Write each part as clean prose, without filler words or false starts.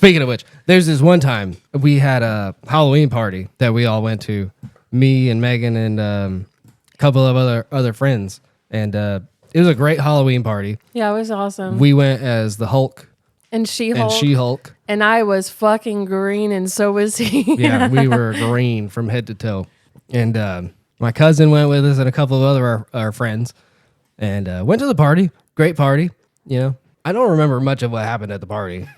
Speaking of which, there's this one time we had a Halloween party that we all went to, me and Magen and a couple of other friends, and it was a great Halloween party. Yeah, it was awesome. We went as the Hulk and She-Hulk. And I was fucking green, and so was he. Yeah, we were green from head to toe. And my cousin went with us and a couple of other our friends, and went to the party. Great party, you know. I don't remember much of what happened at the party.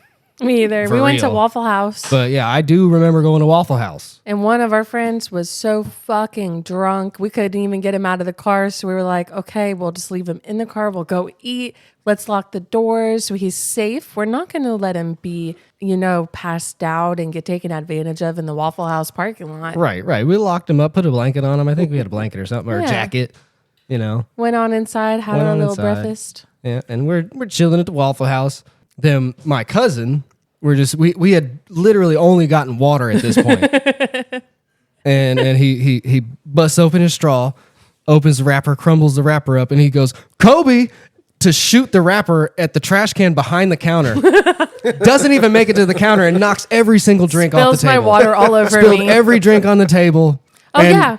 Me either. We went to Waffle House. But yeah, I do remember going to Waffle House. And one of our friends was so fucking drunk, we couldn't even get him out of the car. So we were like, okay, we'll just leave him in the car. We'll go eat. Let's lock the doors so he's safe. We're not going to let him be, passed out and get taken advantage of in the Waffle House parking lot. Right. We locked him up, put a blanket on him. I think we had a blanket or something, or a jacket, Went on inside, had our little breakfast. Yeah, and we're chilling at the Waffle House. Then my cousin, we had literally only gotten water at this point. and he busts open his straw, opens the wrapper, crumbles the wrapper up, and he goes, Kobe, to shoot the wrapper at the trash can behind the counter. Doesn't even make it to the counter and knocks every single drink off the table. Spills my water all over Spilled me. every drink on the table. Oh, yeah.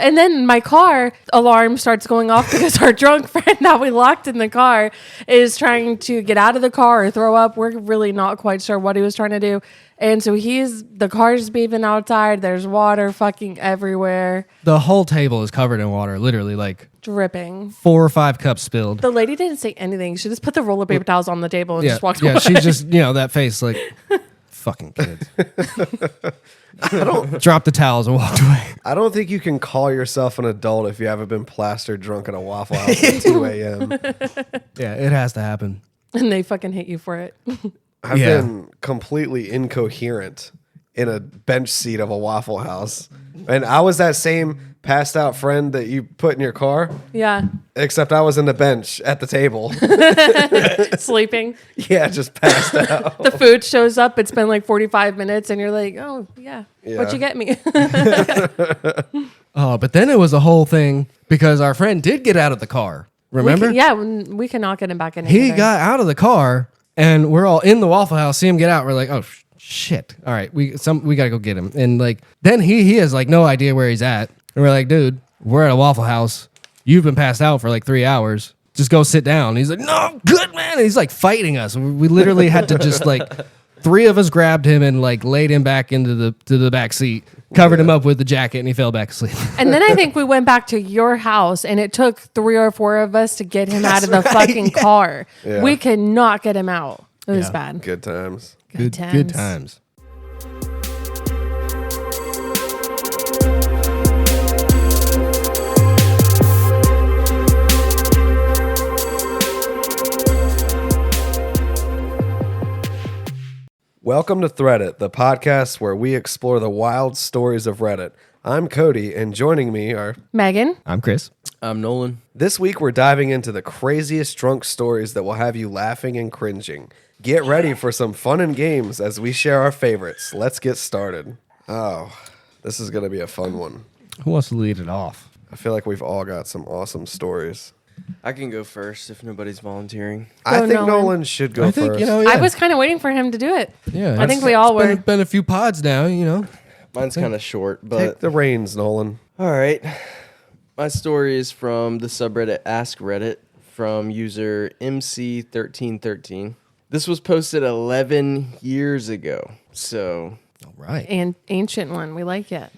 And then my car alarm starts going off because our drunk friend that we locked in the car is trying to get out of the car or throw up. We're really not quite sure what he was trying to do. And so the car's beeping outside. There's water fucking everywhere. The whole table is covered in water, literally like dripping. 4 or 5 cups spilled. The lady didn't say anything. She just put the roll of paper towels on the table and just walked away. Yeah, she just, that face like, fucking kids. Dropped the towels and walked away. I don't think you can call yourself an adult if you haven't been plastered drunk at a Waffle House at 2 a.m. Yeah, it has to happen. And they fucking hate you for it. I've been completely incoherent in a bench seat of a Waffle House. And I was that same passed out friend that you put in your car. Yeah. Except I was in the bench at the table. Sleeping. Yeah, just passed out. The food shows up. It's been like 45 minutes and you're like, oh, yeah. What'd you get me? But then it was a whole thing because our friend did get out of the car. Remember? We cannot get him back in. He got out of the car and we're all in the Waffle House, see him get out. We're like, oh, shit. All right, we got to go get him. And like, then he has like no idea where he's at. And we're like, dude, we're at a Waffle House. You've been passed out for like 3 hours. Just go sit down. And he's like, no, I'm good, man. And he's like fighting us. We literally had to just like, 3 of us grabbed him and like laid him back into the back seat, covered him up with the jacket, and he fell back asleep. And then I think we went back to your house, and it took 3 or 4 of us to get him out of the fucking car. Yeah. We could not get him out. It was bad. Good times. Good times. Welcome to Threddit, the podcast where we explore the wild stories of Reddit. I'm Cody, and joining me are Magen. I'm Chris. I'm Nolan. This week we're diving into the craziest drunk stories that will have you laughing and cringing. Get ready for some fun and games as we share our favorites. Let's get started. Oh, this is going to be a fun one. Who wants to lead it off? I feel like we've all got some awesome stories. I can go first if nobody's volunteering. I think Nolan should go first. I was kind of waiting for him to do it. Yeah, I think we all were. Been a few pods now, Mine's kind of short, but Take the reins, Nolan. all right. My story is from the subreddit Ask Reddit from user MC1313. This was posted 11 years ago, so All right. An ancient one. We like it.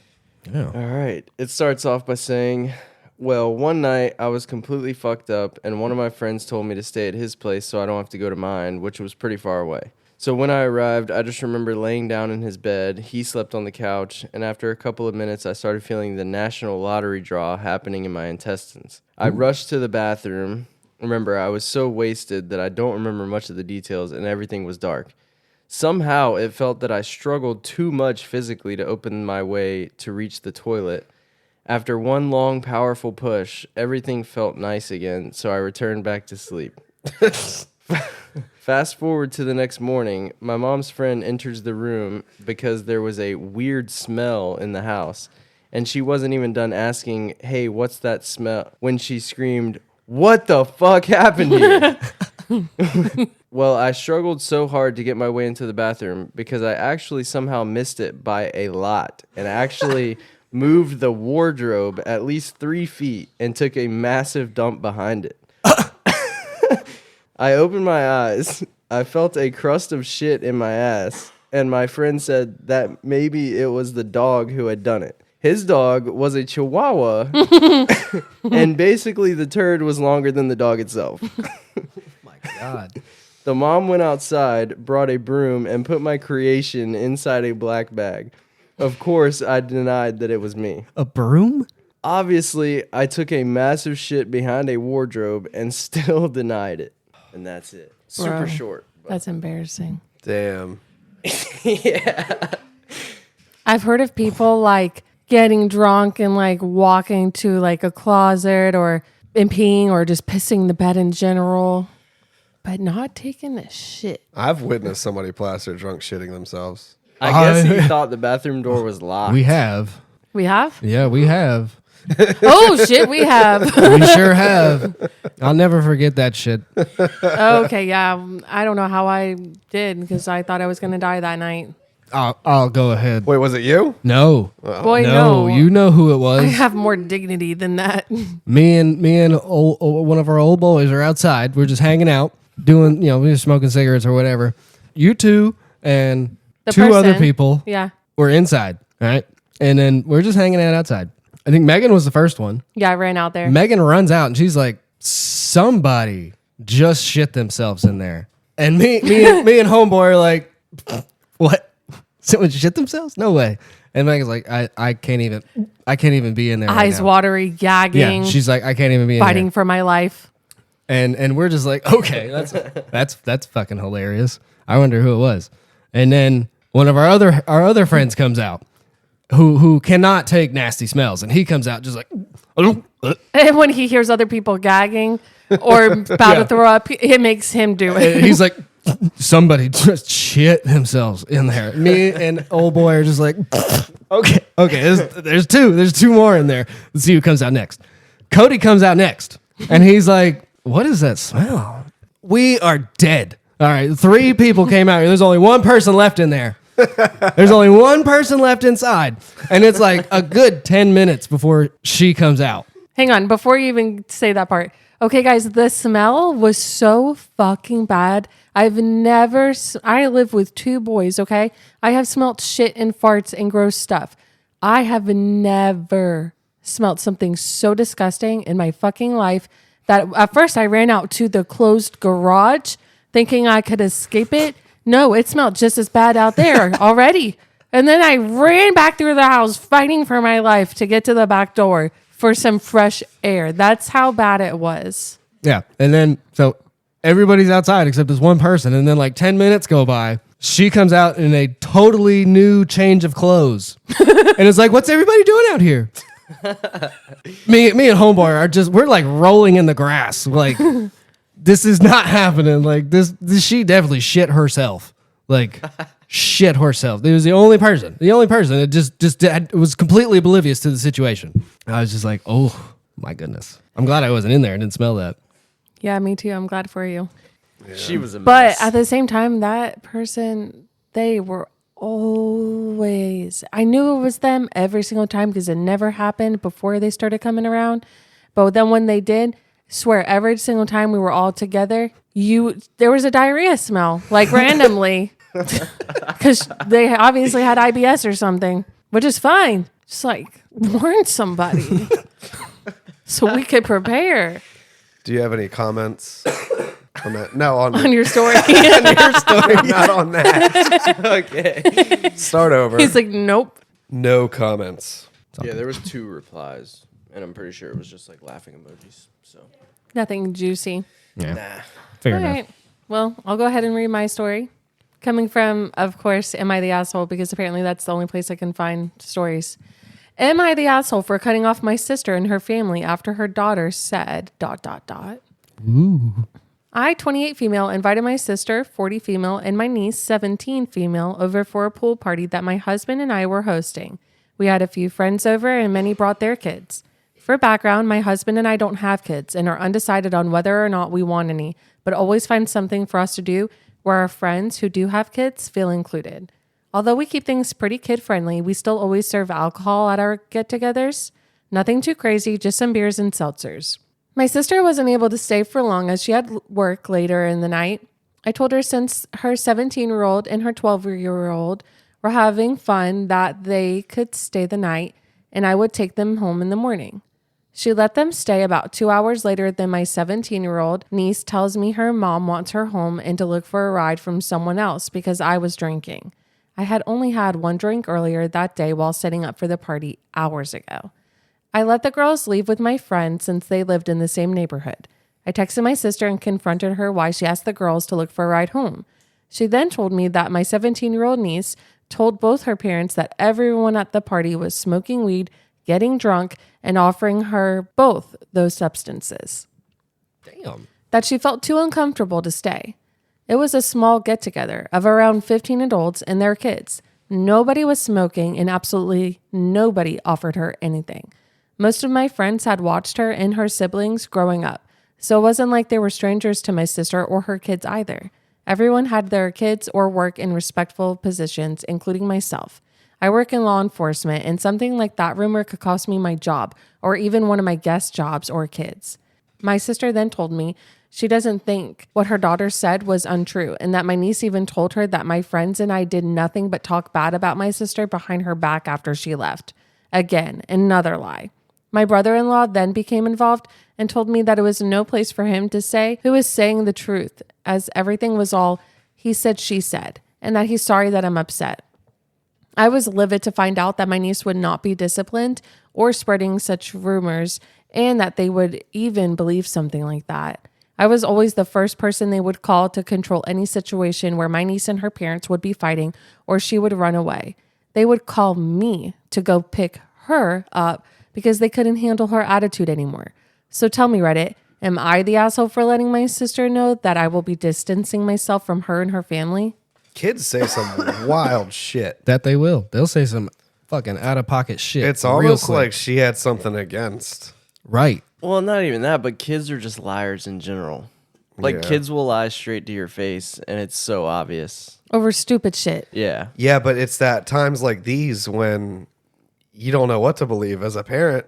Yeah. all right. It starts off by saying, well, one night I was completely fucked up, and one of my friends told me to stay at his place so I don't have to go to mine, which was pretty far away. So when I arrived, I just remember laying down in his bed. He slept on the couch, and after a couple of minutes, I started feeling the national lottery draw happening in my intestines. I rushed to the bathroom. Remember, I was so wasted that I don't remember much of the details, and everything was dark. Somehow, it felt that I struggled too much physically to open my way to reach the toilet. After one long, powerful push, everything felt nice again, so I returned back to sleep. Fast forward to the next morning, my mom's friend enters the room because there was a weird smell in the house, and she wasn't even done asking, hey, what's that smell, when she screamed, what the fuck happened here? Well, I struggled so hard to get my way into the bathroom because I actually somehow missed it by a lot and actually moved the wardrobe at least 3 feet and took a massive dump behind it. I opened my eyes. I felt a crust of shit in my ass, and my friend said that maybe it was the dog who had done it. His dog was a Chihuahua, and basically the turd was longer than the dog itself. My God. The mom went outside, brought a broom, and put my creation inside a black bag. Of course, I denied that it was me. A broom? Obviously, I took a massive shit behind a wardrobe and still denied it. And that's it. Super Bro. short. That's embarrassing. Damn. I've heard of people like getting drunk and like walking to like a closet or and peeing or just pissing the bed in general, but not taking a shit. I've witnessed somebody plaster drunk shitting themselves. I guess he thought the bathroom door was locked. We have. We have? Yeah, we have. Oh shit, we have. We sure have. I'll never forget that shit. Okay, yeah. I don't know how I did because I thought I was gonna die that night. I'll go ahead. Wait, was it you? No. Boy, No, no. you know who it was. I have more dignity than that. Me and one of our old boys are outside. We're just hanging out, doing, we were smoking cigarettes or whatever. You two and The two other person. people Yeah. were inside, right? And then we're just hanging out outside. I think Megan was the first one. Yeah, I ran out there. Megan runs out and she's like, somebody just shit themselves in there. And me and homeboy are like, what? Someone shit themselves? No way. And Megan's like, I can't even be in there. Eyes right now. watery, gagging, Yeah, she's like, I can't even be in fighting there. for my life. And we're just like, okay, that's fucking hilarious. I wonder who it was. And then one of our other friends comes out who cannot take nasty smells, and he comes out just like, And when he hears other people gagging or about to throw up, it makes him do it. and he's like, somebody just shit themselves in there. Me and old boy are just like, okay, there's two more in there. Let's see who comes out next. Cody comes out next, and he's like, what is that smell? We are dead. All right, 3 people came out here. There's only one person left in there. There's only one person left inside, and it's like a good 10 minutes before she comes out. Hang on, before you even say that part. Okay, guys, the smell was so fucking bad. I live with 2 boys, okay? I have smelt shit and farts and gross stuff. I have never smelt something so disgusting in my fucking life that at first I ran out to the closed garage thinking I could escape it. No, it smelled just as bad out there already. And then I ran back through the house fighting for my life to get to the back door for some fresh air. That's how bad it was. Yeah. And then, so everybody's outside except this one person. And then like 10 minutes go by. She comes out in a totally new change of clothes. And it's like, what's everybody doing out here? me and homeboy we're like rolling in the grass. Like, this is not happening. Like this she definitely shit herself. Like, shit herself. It was the only person that just was completely oblivious to the situation. I was just like, oh my goodness. I'm glad I wasn't in there and didn't smell that. Yeah, me too. I'm glad for you. Yeah. She was a But mess. at the same time, that person, they were always, I knew it was them every single time because it never happened before they started coming around. But then when they did, swear every single time we were all together, there was a diarrhea smell, like randomly. Because they obviously had IBS or something, which is fine. Just like warn somebody so we could prepare Do you have any comments on that? No, on your story. not on that. Okay. Start over. He's like, nope. No comments. Yeah, there was 2 replies, and I'm pretty sure it was just like laughing emojis. So Nothing juicy. Yeah. nah. Fair All enough. right. Well, I'll go ahead and read my story. Coming from, of course, Am I the Asshole? Because apparently that's the only place I can find stories. Am I the asshole for cutting off my sister and her family after her daughter said ... Ooh. I, 28 female, invited my sister, 40 female, and my niece, 17 female, over for a pool party that my husband and I were hosting. We had a few friends over and many brought their kids. For background, my husband and I don't have kids and are undecided on whether or not we want any, but always find something for us to do where our friends who do have kids feel included. Although we keep things pretty kid-friendly, we still always serve alcohol at our get-togethers. Nothing too crazy, just some beers and seltzers. My sister wasn't able to stay for long as she had work later in the night. I told her since her 17-year-old and her 12-year-old were having fun that they could stay the night and I would take them home in the morning. She let them stay about 2 hours later than my 17-year-old niece tells me her mom wants her home and to look for a ride from someone else because I was drinking. I had only had one drink earlier that day while setting up for the party hours ago. I let the girls leave with my friend since they lived in the same neighborhood. I texted my sister and confronted her why she asked the girls to look for a ride home. She then told me that my 17-year-old niece told both her parents that everyone at the party was smoking weed, getting drunk, and offering her both those substances. Damn. That she felt too uncomfortable to stay. It was a small get-together of around 15 adults and their kids. Nobody was smoking and absolutely nobody offered her anything. Most of my friends had watched her and her siblings growing up, so it wasn't like they were strangers to my sister or her kids either. Everyone had their kids or work in respectful positions, including myself. I work in law enforcement, and something like that rumor could cost me my job or even one of my guest jobs or kids. My sister then told me she doesn't think what her daughter said was untrue, and that my niece even told her that my friends and I did nothing but talk bad about my sister behind her back after she left. Again, another lie. My brother-in-law then became involved and told me that it was no place for him to say who was saying the truth, as everything was all he said, she said, and that he's sorry that I'm upset. I was livid to find out that my niece would not be disciplined or spreading such rumors, and that they would even believe something like that. I was always the first person they would call to control any situation where my niece and her parents would be fighting or she would run away. They would call me to go pick her up because they couldn't handle her attitude anymore. So tell me, Reddit, am I the asshole for letting my sister know that I will be distancing myself from her and her family? Kids say some wild shit. That they will. They'll say some fucking out-of-pocket shit. It's real almost quick. like she had something against. Right. Well, not even that, but kids are just liars in general. Like, Yeah. kids will lie straight to your face, and it's so obvious. Over stupid shit. Yeah. Yeah, but it's that times like these when you don't know what to believe as a parent.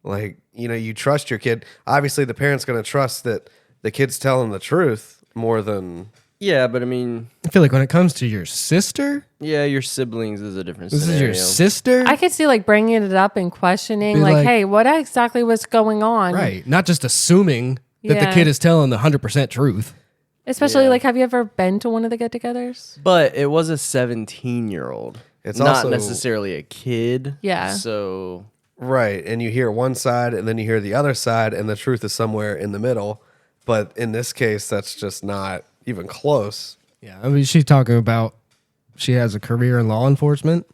Like, you trust your kid. Obviously, the parent's going to trust that the kid's telling the truth more than... Yeah, but I mean, I feel like when it comes to your sister, yeah, your siblings is a different this scenario. is your sister. I could see like bringing it up and questioning, Be like, like- hey, what exactly was going on? Right. Not just assuming that the Yeah. kid is telling the 100% truth. Especially Yeah. like, have you ever been to one of the get-togethers? But it was a 17-year-old. It's not also- necessarily a kid. Yeah. So, Right, and you hear one side and then you hear the other side and the truth is somewhere in the middle. But in this case, that's just not even close. Yeah. I mean, she's talking about she has a career in law enforcement.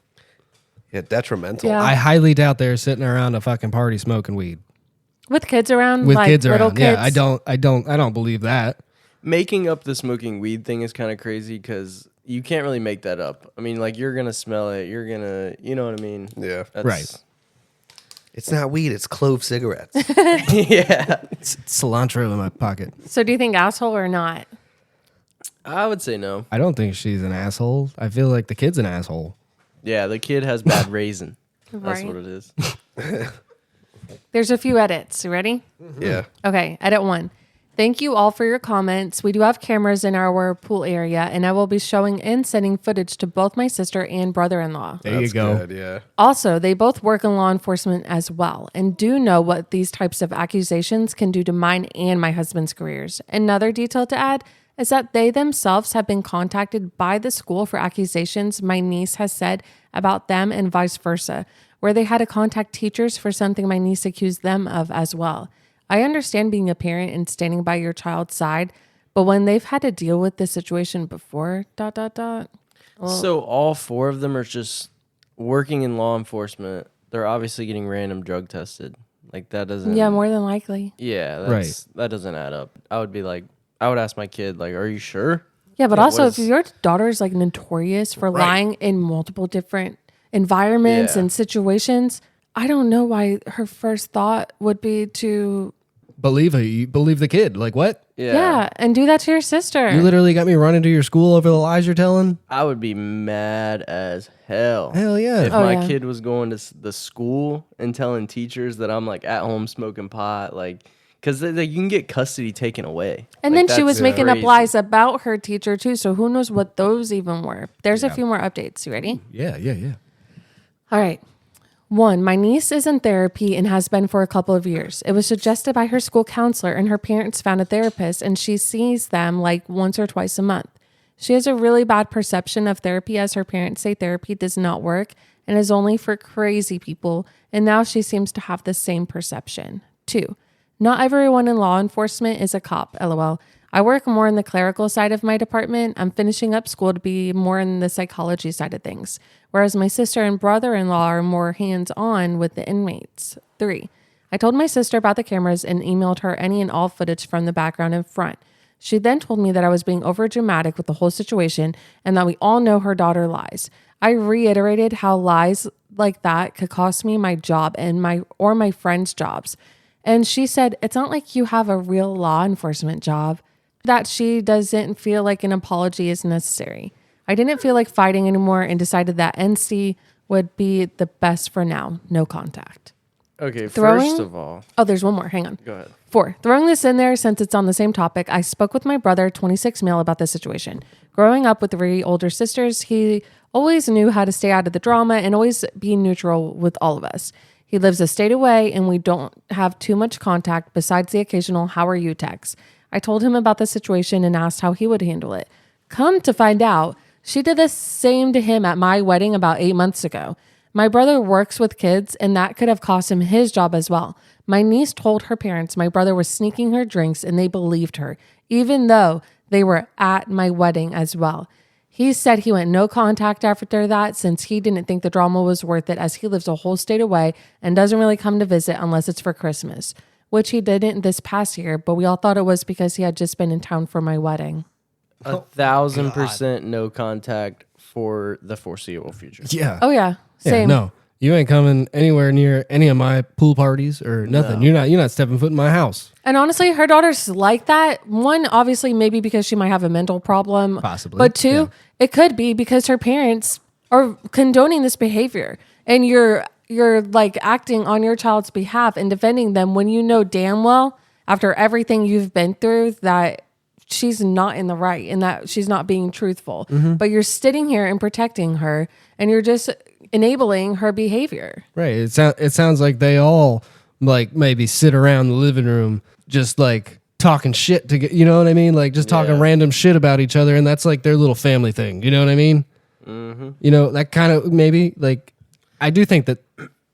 Yeah, detrimental. Yeah. I highly doubt they're sitting around a fucking party smoking weed With kids around? with like kids little around. kids? Yeah, I don't believe that. making up the smoking weed thing is kind of crazy because you can't really make that up. I mean, like, you're going to smell it. You're going to, you know what I mean? Yeah. Right. It's not weed, it's clove cigarettes. Yeah. It's cilantro in my pocket. So do you think asshole or not? I would say no. I don't think she's an asshole. I feel like the kid's an asshole. Yeah, the kid has bad raisin. That's Right. what it is. There's a few edits. You ready? Yeah. Okay, edit 1. Thank you all for your comments. We do have cameras in our pool area, and I will be showing and sending footage to both my sister and brother-in-law. There you That's go. good, yeah. Also, they both work in law enforcement as well and do know what these types of accusations can do to mine and my husband's careers. Another detail to add is that they themselves have been contacted by the school for accusations my niece has said about them and vice versa, where they had to contact teachers for something my niece accused them of as well. I understand being a parent and standing by your child's side, but when they've had to deal with this situation before, ... So all four of them are just working in law enforcement. They're obviously getting random drug tested. Like, that doesn't... Yeah, more than likely. Yeah, Right. that doesn't add up. I would be like, I would ask my kid, like, are you sure? Yeah, but Yeah, also what if is- your daughter is like notorious for lying in multiple different environments Yeah. and situations, I don't know why her first thought would be to Believe the kid. Like what? Yeah, and do that to your sister. You literally got me running to your school over the lies you're telling. I would be mad as hell. Hell yeah. If Oh, my yeah. kid was going to the school and telling teachers that I'm like at home smoking pot, like, because you can get custody taken away. And Like, then she was that's making up crazy. lies about her teacher too. So who knows what those even were? There's a few more updates. You ready? Yeah. All right. 1, my niece is in therapy and has been for a couple of years. It was suggested by her school counselor, and her parents found a therapist, and she sees them like once or twice a month. She has a really bad perception of therapy, as her parents say therapy does not work and is only for crazy people, and now she seems to have the same perception. 2, not everyone in law enforcement is a cop, lol. I work more in the clerical side of my department. I'm finishing up school to be more in the psychology side of things, whereas my sister and brother-in-law are more hands-on with the inmates. 3, I told my sister about the cameras and emailed her any and all footage from the background and front. She then told me that I was being overdramatic with the whole situation and that we all know her daughter lies. I reiterated how lies like that could cost me my job and my friends' jobs. And she said, it's not like you have a real law enforcement job. That she doesn't feel like an apology is necessary. I didn't feel like fighting anymore and decided that NC would be the best for now. No contact. Okay, Throwing- first of all, Oh, there's one more. Hang on. go ahead. 4, throwing this in there since it's on the same topic, I spoke with my brother, 26 male, about this situation. Growing up with 3 older sisters, he always knew how to stay out of the drama and always be neutral with all of us. He lives a state away and we don't have too much contact besides the occasional "how are you" text. I told him about the situation and asked how he would handle it. Come to find out, she did the same to him at my wedding about 8 months ago. My brother works with kids, and that could have cost him his job as well. My niece told her parents my brother was sneaking her drinks, and they believed her, even though they were at my wedding as well. He said he went no contact after that since he didn't think the drama was worth it, as he lives a whole state away and doesn't really come to visit unless it's for Christmas, which he didn't this past year, but we all thought it was because he had just been in town for my wedding. 1,000% no contact for the foreseeable future. Yeah. Oh yeah, Yeah, same. no. You ain't coming anywhere near any of my pool parties or nothing. No. You're not stepping foot in my house. And honestly, her daughter's like that. 1, obviously, maybe because she might have a mental problem. Possibly, But 2, yeah. it could be because her parents are condoning this behavior. And you're like acting on your child's behalf and defending them when you know damn well, after everything you've been through, that she's not in the right and that she's not being truthful. But you're sitting here and protecting her, and you're just enabling her behavior. Right. It sounds like they all like maybe sit around the living room just like talking shit to get, you know what I mean? Like just talking Yeah. random shit about each other. And that's like their little family thing. You know what I mean? Mm-hmm. You know, that kind of maybe like, I do think that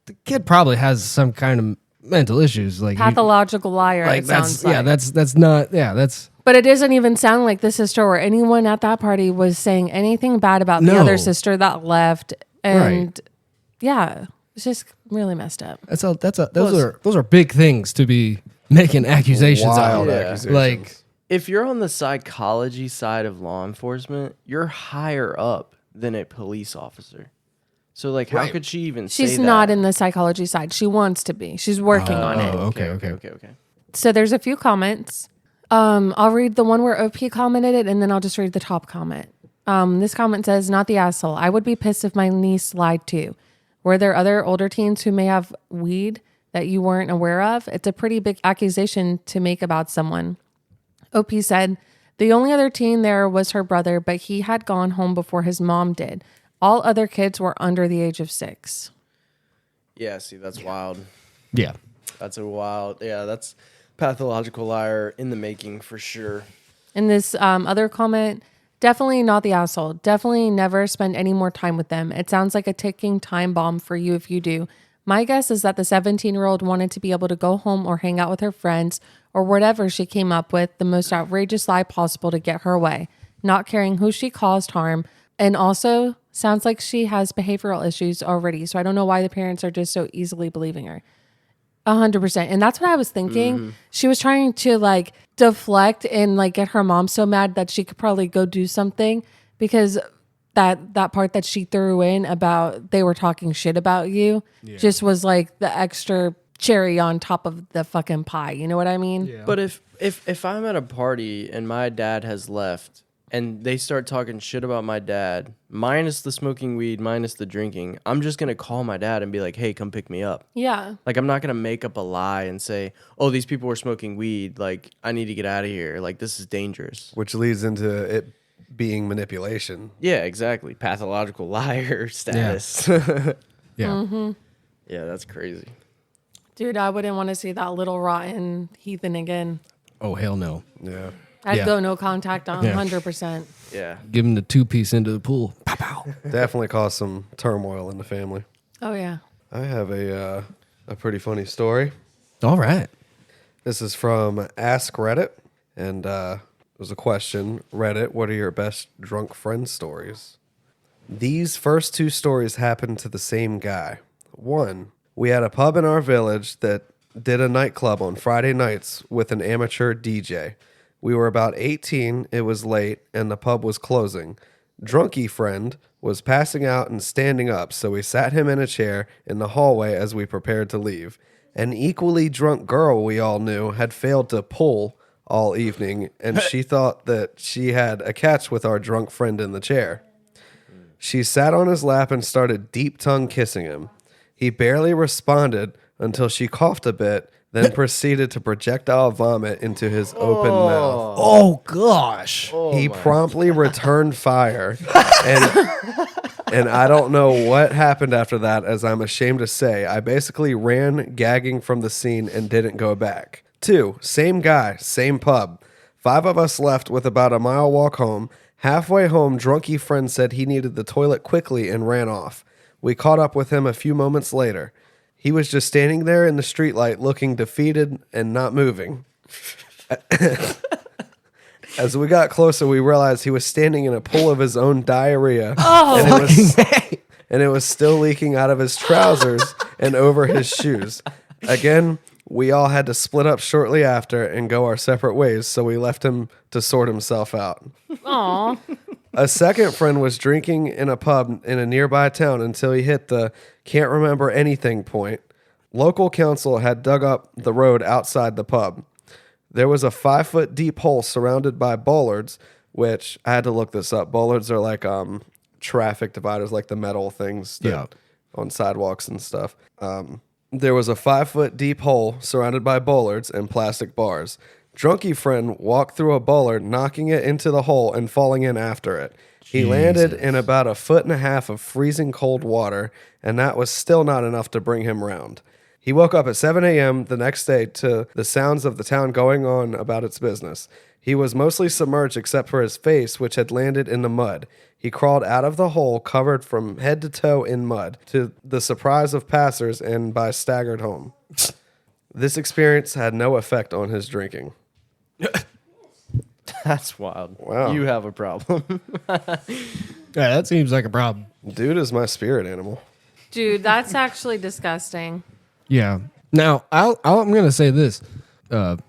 the kid probably has some kind of mental issues. Like Pathological liar, like it that's, sounds like. yeah, that's not, yeah, that's, But it doesn't even sound like the sister or anyone at that party was saying anything bad about the No. other sister that left. And yeah, it's just really messed up. those are big things to be making accusations Wild on. Yeah. accusations. Like, If you're on the psychology side of law enforcement, you're higher up than a police officer. So, like, how Right. could she even say She's that? not in the psychology side. She wants to be. She's working on it. okay. So there's a few comments. I'll read the one where OP commented it, and then I'll just read the top comment. This comment says, "Not the asshole. I would be pissed if my niece lied too. Were there other older teens who may have weed that you weren't aware of? It's a pretty big accusation to make about someone." OP said, "The only other teen there was her brother, but he had gone home before his mom did. All other kids were under the age of 6. Yeah, see, that's wild. Yeah. That's that's pathological liar in the making for sure. And this other comment, definitely not the asshole. Definitely never spend any more time with them. It sounds like a ticking time bomb for you if you do. My guess is that the 17-year-old wanted to be able to go home or hang out with her friends or whatever she came up with, the most outrageous lie possible to get her way, not caring who she caused harm. And also, sounds like she has behavioral issues already. So I don't know why the parents are just so easily believing her. 100%. And that's what I was thinking. She was trying to like deflect and like get her mom so mad that she could probably go do something, because that part that she threw in about they were talking shit about you just was like the extra cherry on top of the fucking pie. You know what I mean? Yeah. But if I'm at a party and my dad has left and they start talking shit about my dad, minus the smoking weed, minus the drinking, I'm just gonna call my dad and be like, hey, come pick me up. Yeah. Like, I'm not gonna make up a lie and say, oh, these people were smoking weed. Like, I need to get out of here. Like, this is dangerous. Which leads into it being manipulation. Yeah, exactly. Pathological liar status. Yeah. Yeah, that's crazy. Dude, I wouldn't want to see that little rotten heathen again. Oh, hell no. Yeah. I'd Yeah. go no contact on Yeah. 100%. Yeah. Give him the 2-piece into the pool. Pow, pow. Definitely caused some turmoil in the family. Oh, yeah. I have a pretty funny story. All right. This is from Ask Reddit, and it was a question. Reddit, what are your best drunk friend stories? These first 2 stories happened to the same guy. 1, we had a pub in our village that did a nightclub on Friday nights with an amateur DJ. We were about 18, it was late, and the pub was closing. Drunky friend was passing out and standing up, so we sat him in a chair in the hallway as we prepared to leave. An equally drunk girl we all knew had failed to pull all evening, and she thought that she had a catch with our drunk friend in the chair. She sat on his lap and started deep tongue kissing him. He barely responded until she coughed a bit, then proceeded to projectile vomit into his open mouth. Oh, gosh. He promptly returned fire, and I don't know what happened after that, as I'm ashamed to say. I basically ran gagging from the scene and didn't go back. 2, same guy, same pub. 5 of us left with about a mile walk home. Halfway home, drunky friend said he needed the toilet quickly and ran off. We caught up with him a few moments later. He was just standing there in the streetlight looking defeated and not moving. As we got closer, we realized he was standing in a pool of his own diarrhea. And it was still leaking out of his trousers and over his shoes. Again, we all had to split up shortly after and go our separate ways, so we left him to sort himself out. Aw. A second friend was drinking in a pub in a nearby town until he hit the can't remember anything point. Local council had dug up the road outside the pub. There was a 5-foot deep hole surrounded by bollards, which I had to look this up. Bollards are like traffic dividers, like the metal things on sidewalks and stuff. There was a 5-foot deep hole surrounded by bollards and plastic bars. Drunky friend walked through a bollard, knocking it into the hole and falling in after it. He landed in about 1.5 feet of freezing cold water, and that was still not enough to bring him round. He woke up at 7 a.m. the next day to the sounds of the town going on about its business. He was mostly submerged except for his face, which had landed in the mud. He crawled out of the hole, covered from head to toe in mud, to the surprise of passers, and by staggered home. This experience had no effect on his drinking. That's wild. Wow. You have a problem. Yeah, that seems like a problem. Dude is my spirit animal. Dude, that's actually disgusting. Yeah. Now, I'm going to say this.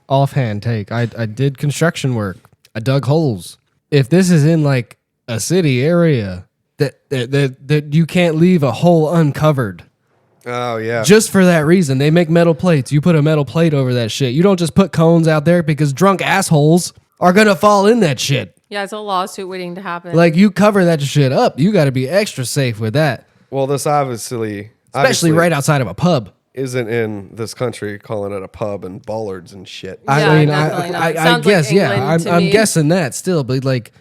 Offhand take. I did construction work. I dug holes. If this is in like a city area, that you can't leave a hole uncovered. Oh, yeah. Just for that reason. They make metal plates. You put a metal plate over that shit. You don't just put cones out there because drunk assholes are going to fall in that shit. Yeah, it's a lawsuit waiting to happen. Like, you cover that shit up. You got to be extra safe with that. Well, this Especially obviously right outside of a pub. isn't in this country calling it a pub and bollards and shit. Yeah, I mean, definitely not. I Sounds guess, like yeah. England to I'm me. guessing that still, but like,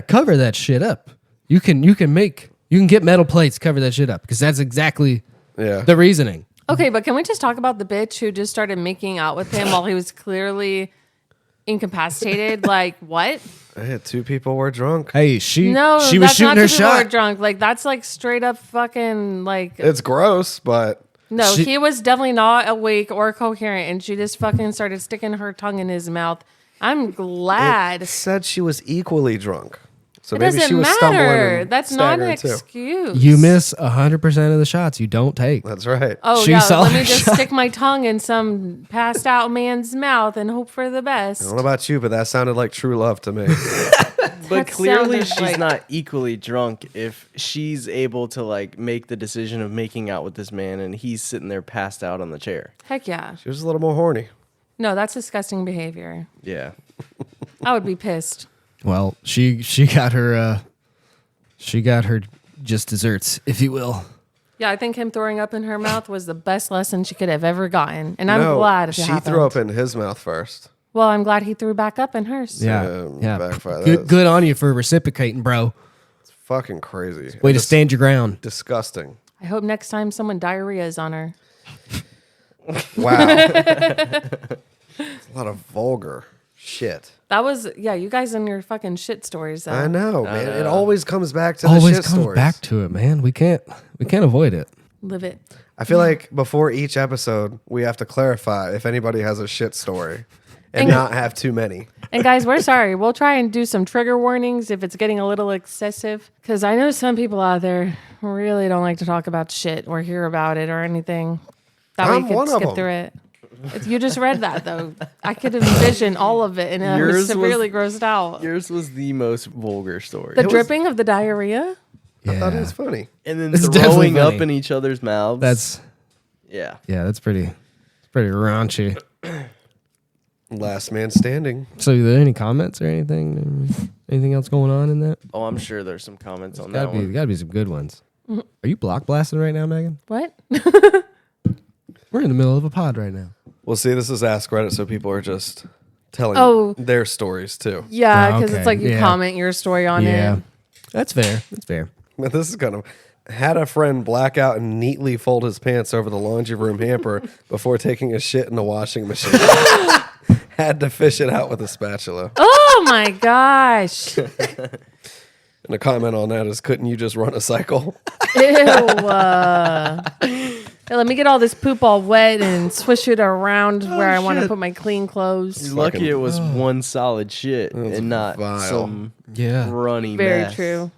cover that shit up. You can get metal plates, cover that shit up because that's exactly Yeah. the reasoning. Okay, but can we just talk about the bitch who just started making out with him while he was clearly incapacitated? Like, what? Hey, 2 people were drunk. Hey, she No, was that's shooting not her people who are shot. drunk. Like, that's like straight up fucking like. It's gross, but No, She- he was definitely not awake or coherent, and she just fucking started sticking her tongue in his mouth. I'm glad. it said she was equally drunk. So It maybe doesn't she was stumbling matter. and That's not an staggering, too. excuse. You miss 100% of the shots you don't take. That's right. Oh She yeah, saw let me her just shot. stick my tongue in some passed out man's mouth and hope for the I best. don't know about you, but that sounded like true love to me. But That clearly sounded she's like- not equally drunk if she's able to like make the decision of making out with this man and he's sitting there passed out on the chair. Heck yeah. She was a little more horny. No, that's disgusting behavior. Yeah. I would be pissed. Well, she got her just desserts, if you will. Yeah, I think him throwing up in her mouth was the best lesson she could have ever gotten. And I'm No, glad it she happened. threw up in his mouth first. Well, I'm glad he threw back up in hers. Yeah. backfire. Good on you for reciprocating, bro. It's fucking crazy. Way to It's stand your ground. disgusting. I hope next time someone diarrhea is on her. Wow. A lot of vulgar shit. That was, yeah, you guys and your fucking shit stories. Though. I know, man. It always comes back to the Always shit comes stories. back to it, man. We can't avoid it. Live it. I feel like before each episode, we have to clarify if anybody has a shit story and And- not have too many. And guys, we're sorry. We'll try and do some trigger warnings if it's getting a little excessive. Because I know some people out there really don't like to talk about shit or hear about it or anything. That way I'm you one can of skip them. through it. You just read that, though. I could envision all of it, and I was Yours was- severely grossed out. Yours was the most vulgar story. The dripping of the diarrhea? I thought it was funny. And then It's definitely throwing up funny. in each other's mouths. That's yeah. pretty raunchy. Last man standing. So, are there any comments or anything? Anything else going on in that? Oh, I'm sure there's some comments on that Gotta one. be some good ones. Are you block blasting right now, Megan? What? We're in the middle of a pod right now. Well, see, this is Ask Reddit, so people are just telling Oh. their stories too. Yeah, Oh, because okay. it's like you Yeah. comment your story on Yeah, it. that's fair. That's fair. But this is kind of had a friend black out and neatly fold his pants over the laundry room hamper before taking a shit in the washing machine. Had to fish it out with a spatula. Oh my gosh. Ew. And a comment on that is, couldn't you just run a cycle? Hey, let me get all this poop all wet and swish it around where I want to put my clean clothes. You're lucky it was one solid shit and not vile. some Yeah. runny Very mess. true.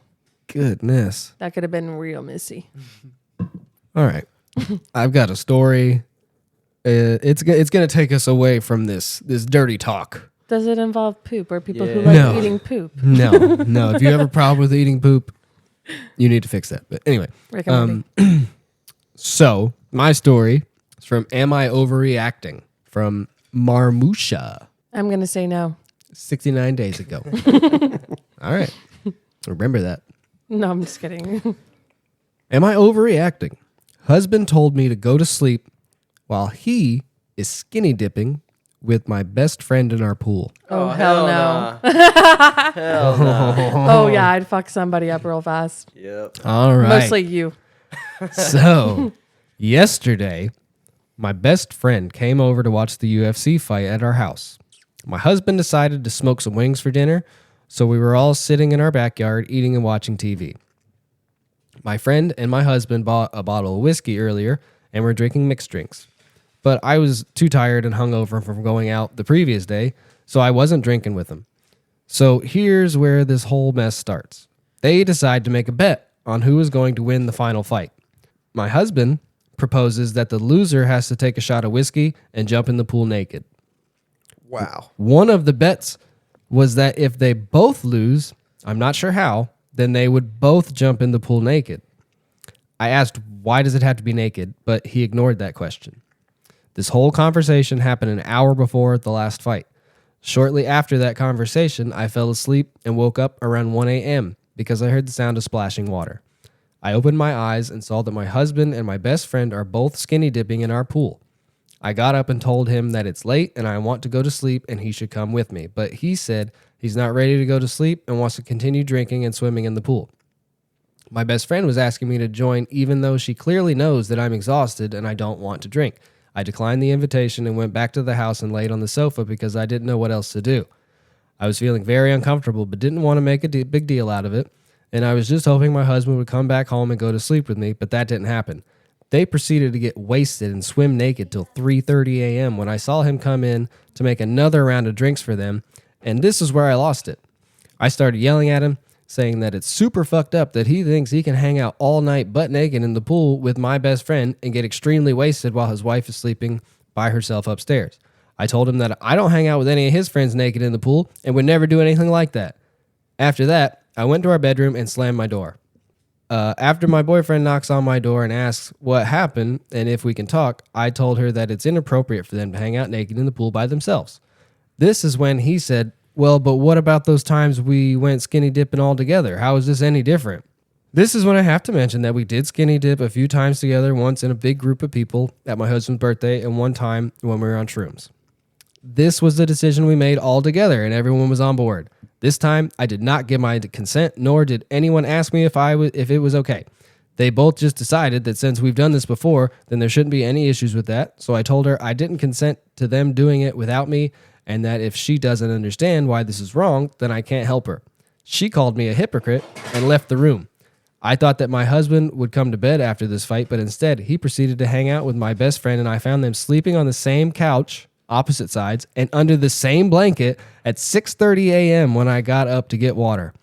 Goodness. That could have been real messy. All right. I've got a story. It's gonna take us away from this dirty talk. Does it involve poop or people who Yeah. like No. eating poop? No. If you have a problem with eating poop, you need to fix that. But anyway, Rick and Morty. so my story is from Am I Overreacting? From Marmusha, I'm going to say no. 69 days ago. All right. Remember that. No, I'm just kidding. Am I overreacting? Husband told me to go to sleep while he is skinny dipping with my best friend in our pool. Oh, hell no. Nah. Hell no. Oh, yeah, I'd fuck somebody up real fast. Yep. All right. Mostly you. So, yesterday, my best friend came over to watch the UFC fight at our house. My husband decided to smoke some wings for dinner, so we were all sitting in our backyard eating and watching TV. My friend and my husband bought a bottle of whiskey earlier and were drinking mixed drinks. But I was too tired and hungover from going out the previous day, so I wasn't drinking with them. So here's where this whole mess starts. They decide to make a bet on who is going to win the final fight. My husband proposes that the loser has to take a shot of whiskey and jump in the pool naked. Wow. One of the bets was that if they both lose, I'm not sure how, then they would both jump in the pool naked. I asked, why does it have to be naked? But he ignored that question. This whole conversation happened an hour before the last fight. Shortly after that conversation, I fell asleep and woke up around 1 a.m. because I heard the sound of splashing water. I opened my eyes and saw that my husband and my best friend are both skinny dipping in our pool. I got up and told him that it's late and I want to go to sleep and he should come with me, but he said he's not ready to go to sleep and wants to continue drinking and swimming in the pool. My best friend was asking me to join even though she clearly knows that I'm exhausted and I don't want to drink. I declined the invitation and went back to the house and laid on the sofa because I didn't know what else to do. I was feeling very uncomfortable but didn't want to make a big deal out of it, and I was just hoping my husband would come back home and go to sleep with me, but that didn't happen. They proceeded to get wasted and swim naked till 3:30 a.m. when I saw him come in to make another round of drinks for them, and this is where I lost it. I started yelling at him, saying that it's super fucked up that he thinks he can hang out all night butt naked in the pool with my best friend and get extremely wasted while his wife is sleeping by herself upstairs. I told him that I don't hang out with any of his friends naked in the pool and would never do anything like that. After that, I went to our bedroom and slammed my door. After my boyfriend knocks on my door and asks what happened and if we can talk, I told her that it's inappropriate for them to hang out naked in the pool by themselves. This is when he said, well, but what about those times we went skinny dipping all together? How is this any different? This is when I have to mention that we did skinny dip a few times together, once in a big group of people at my husband's birthday and one time when we were on shrooms. This was the decision we made all together and everyone was on board. This time, I did not give my consent, nor did anyone ask me if it was okay. They both just decided that since we've done this before, then there shouldn't be any issues with that. So I told her I didn't consent to them doing it without me, and that if she doesn't understand why this is wrong, then I can't help her. She called me a hypocrite and left the room. I thought that my husband would come to bed after this fight, but instead, he proceeded to hang out with my best friend, and I found them sleeping on the same couch, opposite sides, and under the same blanket at 6:30 a.m. when I got up to get water.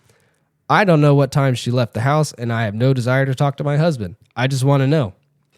I don't know what time she left the house, and I have no desire to talk to my husband. I just want to know,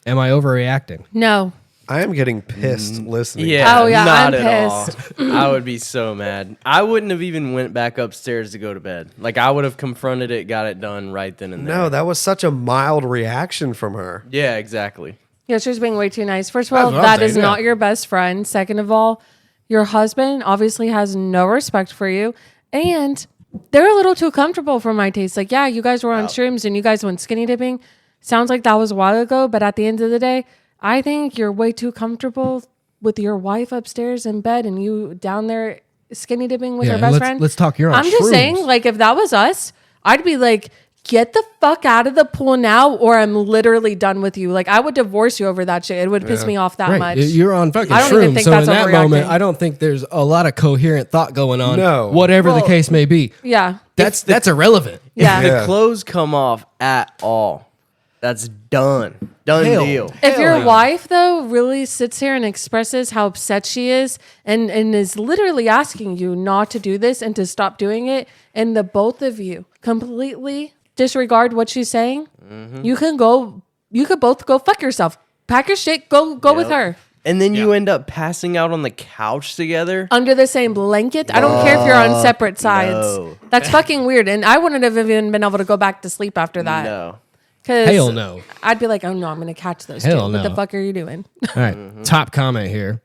am I overreacting? No. I am getting pissed listening. Yeah, Oh, yeah, not I'm at pissed. all. I would be so mad. I wouldn't have even went back upstairs to go to bed. Like, I would have confronted it, got it done right then and there. No, that was such a mild reaction from her. Yeah, exactly. Yeah, she was being way too nice. First of all, That's what I'm that is saying, yeah. not your best friend. Second of all, your husband obviously has no respect for you. And they're a little too comfortable for my taste. Like, yeah, you guys were on shrooms and you guys went skinny dipping. Sounds like that was a while ago. But at the end of the day, I think you're way too comfortable with your wife upstairs in bed and you down there skinny dipping with Yeah, her best let's- friend. let's talk, you're on I'm just shrooms. saying, like, if that was us, I'd be like, get the fuck out of the pool now, or I'm literally done with you. Like, I would divorce you over that shit. It would piss me off that Right. much. You're on fucking I don't even shrooms. think So in that's that moment, overreacting. I don't think there's a lot of coherent thought going on. No. Whatever the case may be. Yeah. That's irrelevant. Yeah. Yeah. The clothes come off at all. That's done. Done Hell. deal. If your Hell yeah. wife, though, really sits here and expresses how upset she is and is literally asking you not to do this and to stop doing it, and the both of you completely disregard what she's saying, you could both go fuck yourself. Pack your shit, go with her. And then you end up passing out on the couch together. Under the same blanket. I don't care if you're on separate sides. no. That's fucking weird. And I wouldn't have even been able to go back to sleep after that. No. 'Cause Hell no. I'd be like, oh no, I'm going to catch those Hell two. What the no. fuck are you doing? All right. Top comment here.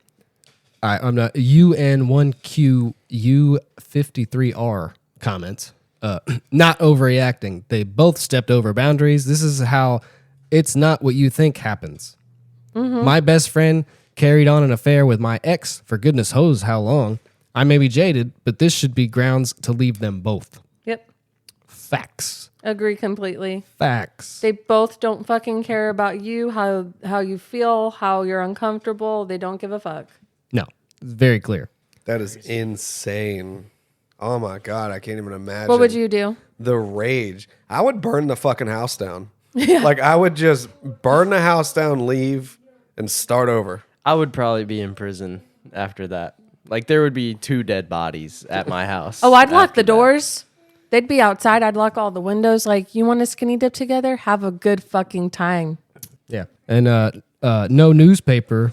All right. I'm not UN1QU53R comments. Not overreacting. They both stepped over boundaries. This is how it's not what you think happens. My best friend carried on an affair with my ex for goodness knows how long. I may be jaded, but this should be grounds to leave them both. Yep. Facts. Agree completely. Facts. They both don't fucking care about you, how you feel, how you're uncomfortable. They don't give a fuck. No. It's very clear. That is insane. Oh my God, I can't even imagine. What would you do? The rage. I would burn the fucking house down. Like, I would just burn the house down, leave, and start over. I would probably be in prison after that. Like, there would be 2 dead bodies at my house. Oh, I'd lock after the that. doors. They'd be outside. I'd lock all the windows. Like, you want to skinny dip together? Have a good fucking time. Yeah. And no newspaper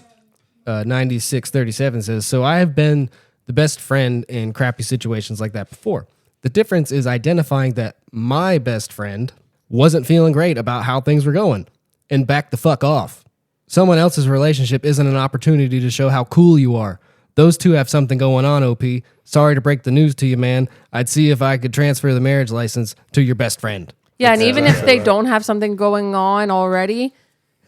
9637 says, so I have been the best friend in crappy situations like that before. The difference is identifying that my best friend wasn't feeling great about how things were going and back the fuck off. Someone else's relationship isn't an opportunity to show how cool you are. Those two have something going on, OP. Sorry to break the news to you, man. I'd see if I could transfer the marriage license to your best friend. Yeah, and even if they don't have something going on already,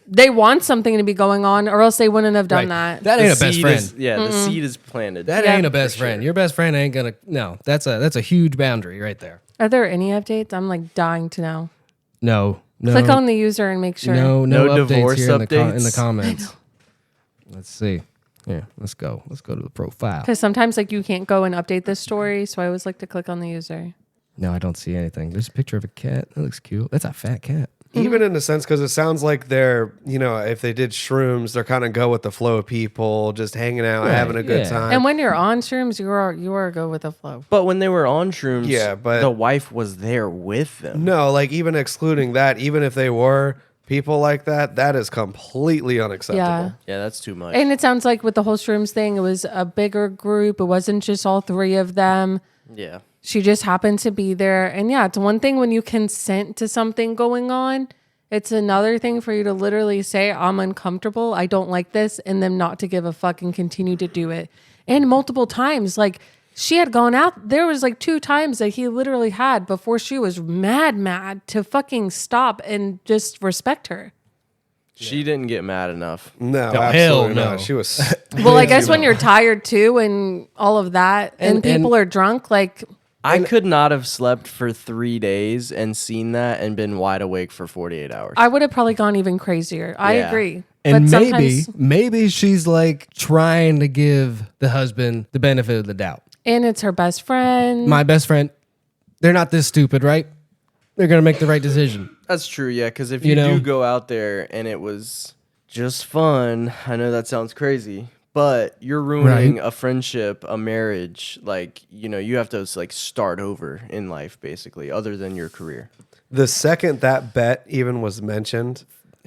they want something to be going on, or else they wouldn't have done that. That The ain't a best seed friend. is- the seed is planted. That Yeah, ain't a best for friend. sure. Your best friend ain't gonna. No, that's a huge boundary right there. Are there any updates? I'm like dying to know. No. Click on the user and make sure. No No updates divorce here in the updates? comments. Let's see. Yeah, let's go. Let's go to the profile. Because sometimes like you can't go and update this story, so I always like to click on the user. No, I don't see anything. There's a picture of a cat. That looks cute. That's a fat cat. Even in a sense, because it sounds like they're, if they did shrooms, they're kind of go with the flow of people, just hanging out, Right, having a good yeah. time. And when you're on shrooms, you are go with the flow. But when they were on shrooms, Yeah, but- the wife was there with them. No, like even excluding that, even if they were people like that, that is completely unacceptable. Yeah. Yeah, that's too much. And it sounds like with the whole shrooms thing, it was a bigger group. It wasn't just all 3 of them. Yeah. She just happened to be there. And yeah, it's one thing when you consent to something going on. It's another thing for you to literally say, I'm uncomfortable, I don't like this, and then not to give a fuck and continue to do it. And multiple times, like she had gone out. There was like 2 times that he literally had before she was mad to fucking stop and just respect her. She didn't get mad enough. No, hell absolutely no. not. She was. Well, I guess when you're tired too and all of that and people are drunk, like... I could not have slept for 3 days and seen that and been wide awake for 48 hours. I would have probably gone even crazier. I Yeah. agree. And But maybe sometimes- she's like trying to give the husband the benefit of the doubt. And it's her best friend. My best friend, they're not this stupid, right? They're going to make the right decision. That's true, yeah, because if You you know? do go out there and it was just fun, I know that sounds crazy, but you're ruining a friendship, a marriage. Like, you know, you have to like start over in life, basically, other than your career. The second that bet even was mentioned,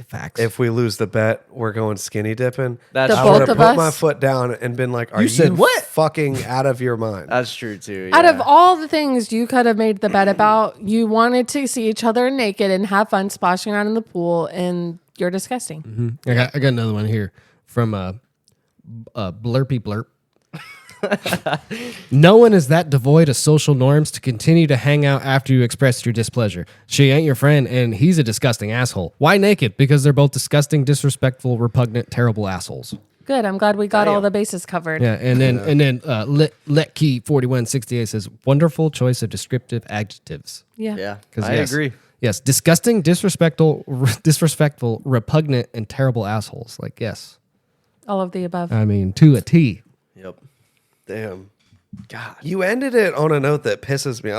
Facts. if we lose the bet, we're going skinny dipping. That's The I both would have of put us? my foot down and been like, "Are you said what? fucking out of your mind?" That's true too. Out of yeah. all the things you could have made the bet about, you wanted to see each other naked and have fun splashing around in the pool, and you're disgusting. I got another one here from Blurpy Blurp. No one is that devoid of social norms to continue to hang out after you express your displeasure. She ain't your friend, and he's a disgusting asshole. Why naked? Because they're both disgusting, disrespectful, repugnant, terrible assholes. Good. I'm glad we got all the bases covered. Yeah, and then Letkey 4168 says wonderful choice of descriptive adjectives. Yeah. Yeah, 'Cause I yes. agree. Yes, disgusting, disrespectful, repugnant, and terrible assholes. Like yes, All of the above. I mean to a T. Yep. Damn. God, you ended it on a note that pisses me.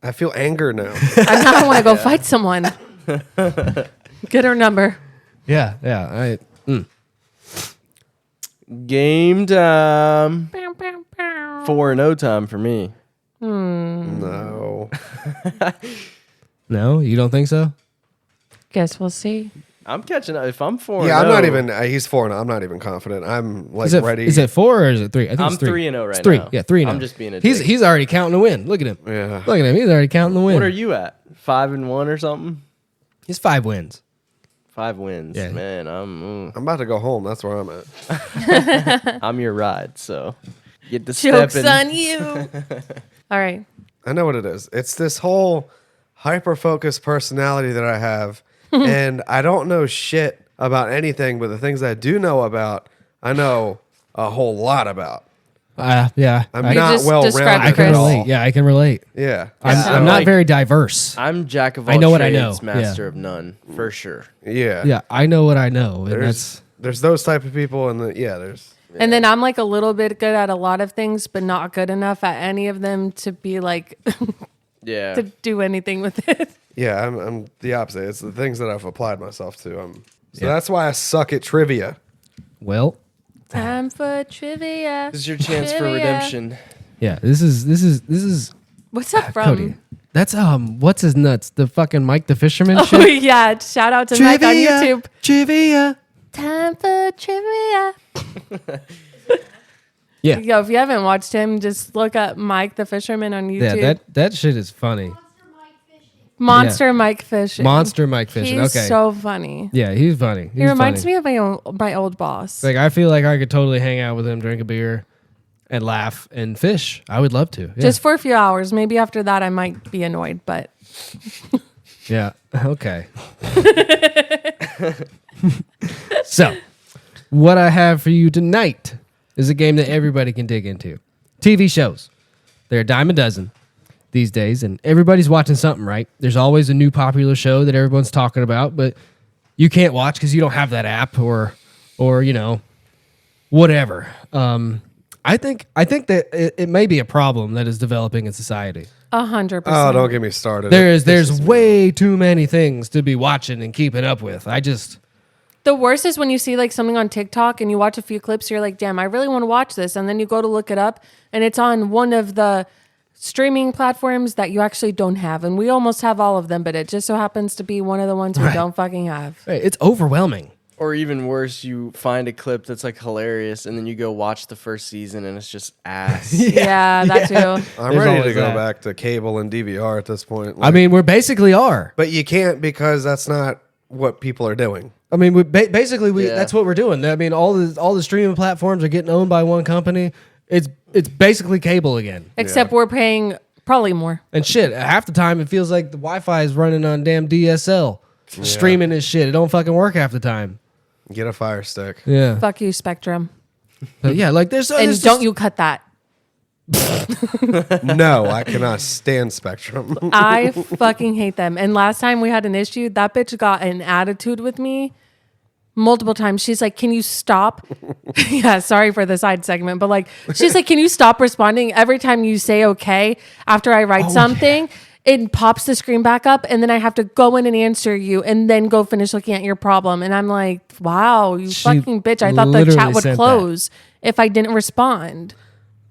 I feel anger now. I now want to go fight someone. Get her number. Yeah. Game time. Bow, bow, bow. 4-0 time for me. No. No, you don't think so? Guess we'll see. I'm catching up. If I'm 4-0, Yeah, I'm not even. He's 4 now. I'm not even confident. I'm like ready. Is it 4 or is it 3? I think I'm it's 3. 3-0 right It's 3. now. Yeah, 3-0. I'm just being a He's dick. he's already counting the win. Look at him. Yeah. Look at him. He's already counting the win. What are you at? 5-1 or something? He's 5 wins. 5 wins. Yeah. Man, I'm about to go home. That's where I'm at. I'm your ride, so get to Joke's stepping. on you. All right. I know what it is. It's this whole hyper-focused personality that I have, and I don't know shit about anything, but the things I do know about, I know a whole lot about. Yeah. I'm You not just well described I rounded can at Chris. all. relate. Yeah, I can relate. Yeah. I'm So, not like, very diverse. I'm jack of all I know what I trades, know. master Yeah. of none, for sure. Yeah. Yeah, I know what I know, and There's those type of people, and there's. And then I'm like a little bit good at a lot of things, but not good enough at any of them to be like Yeah. to do anything with it. Yeah, I'm the opposite. It's the things that I've applied myself to. So Yeah. that's why I suck at trivia. well, Time for trivia. This is your chance for Trivia. redemption. yeah. This is What's up from? Cody. That's what's his nuts? The fucking Mike the Fisherman Oh shit. yeah! Shout out to Mike on YouTube. Trivia. Time for trivia. Yeah. Yo, if you haven't watched him, just look up Mike the Fisherman on YouTube. Yeah, that shit is funny. Monster Mike Fishing. Monster Mike Fishing. He's Okay. so funny. Yeah, he's funny. He reminds me of my old boss. Like I feel like I could totally hang out with him, drink a beer, and laugh and fish. I would love to. Yeah. Just for a few hours. Maybe after that, I might be annoyed. But yeah. Okay. So, what I have for you tonight is a game that everybody can dig into. TV shows. They're a dime a dozen these days, and everybody's watching something, right? There's always a new popular show that everyone's talking about, but you can't watch because you don't have that app or whatever. I think that it may be a problem that is developing in society. 100%. Oh, don't get me started. There's way too many things to be watching and keeping up with. The worst is when you see like something on TikTok and you watch a few clips, you're like, damn, I really want to watch this. And then you go to look it up and it's on one of the streaming platforms that you actually don't have. And we almost have all of them, but it just so happens to be one of the ones we don't fucking have. It's overwhelming. Or even worse, you find a clip that's like hilarious, and then you go watch the first season, and it's just ass. Yeah, that too. I'm There's ready to always go that. back to cable and DVR at this point. I mean, we're basically are. but you can't because that's not what people are doing. I mean, basically Yeah. that's what we're doing. I mean, all the streaming platforms are getting owned by one company. It's basically cable again. Except we're paying probably more. And shit, half the time it feels like the Wi-Fi is running on damn DSL, streaming this shit. It don't fucking work half the time. Get a Fire Stick. Yeah, Fuck you, Spectrum. but yeah, like there's And there's don't just- you cut that. No, I cannot stand Spectrum. I fucking hate them. And last time we had an issue, that bitch got an attitude with me multiple times. She's like, "Can you stop?" Yeah, sorry for the side segment, but like, she's like, "Can you stop responding every time you say okay after I write something?" It pops the screen back up, and then I have to go in and answer you, and then go finish looking at your problem. And I'm like, "Wow, you She fucking bitch! I thought the literally chat would sent that. close if I didn't respond."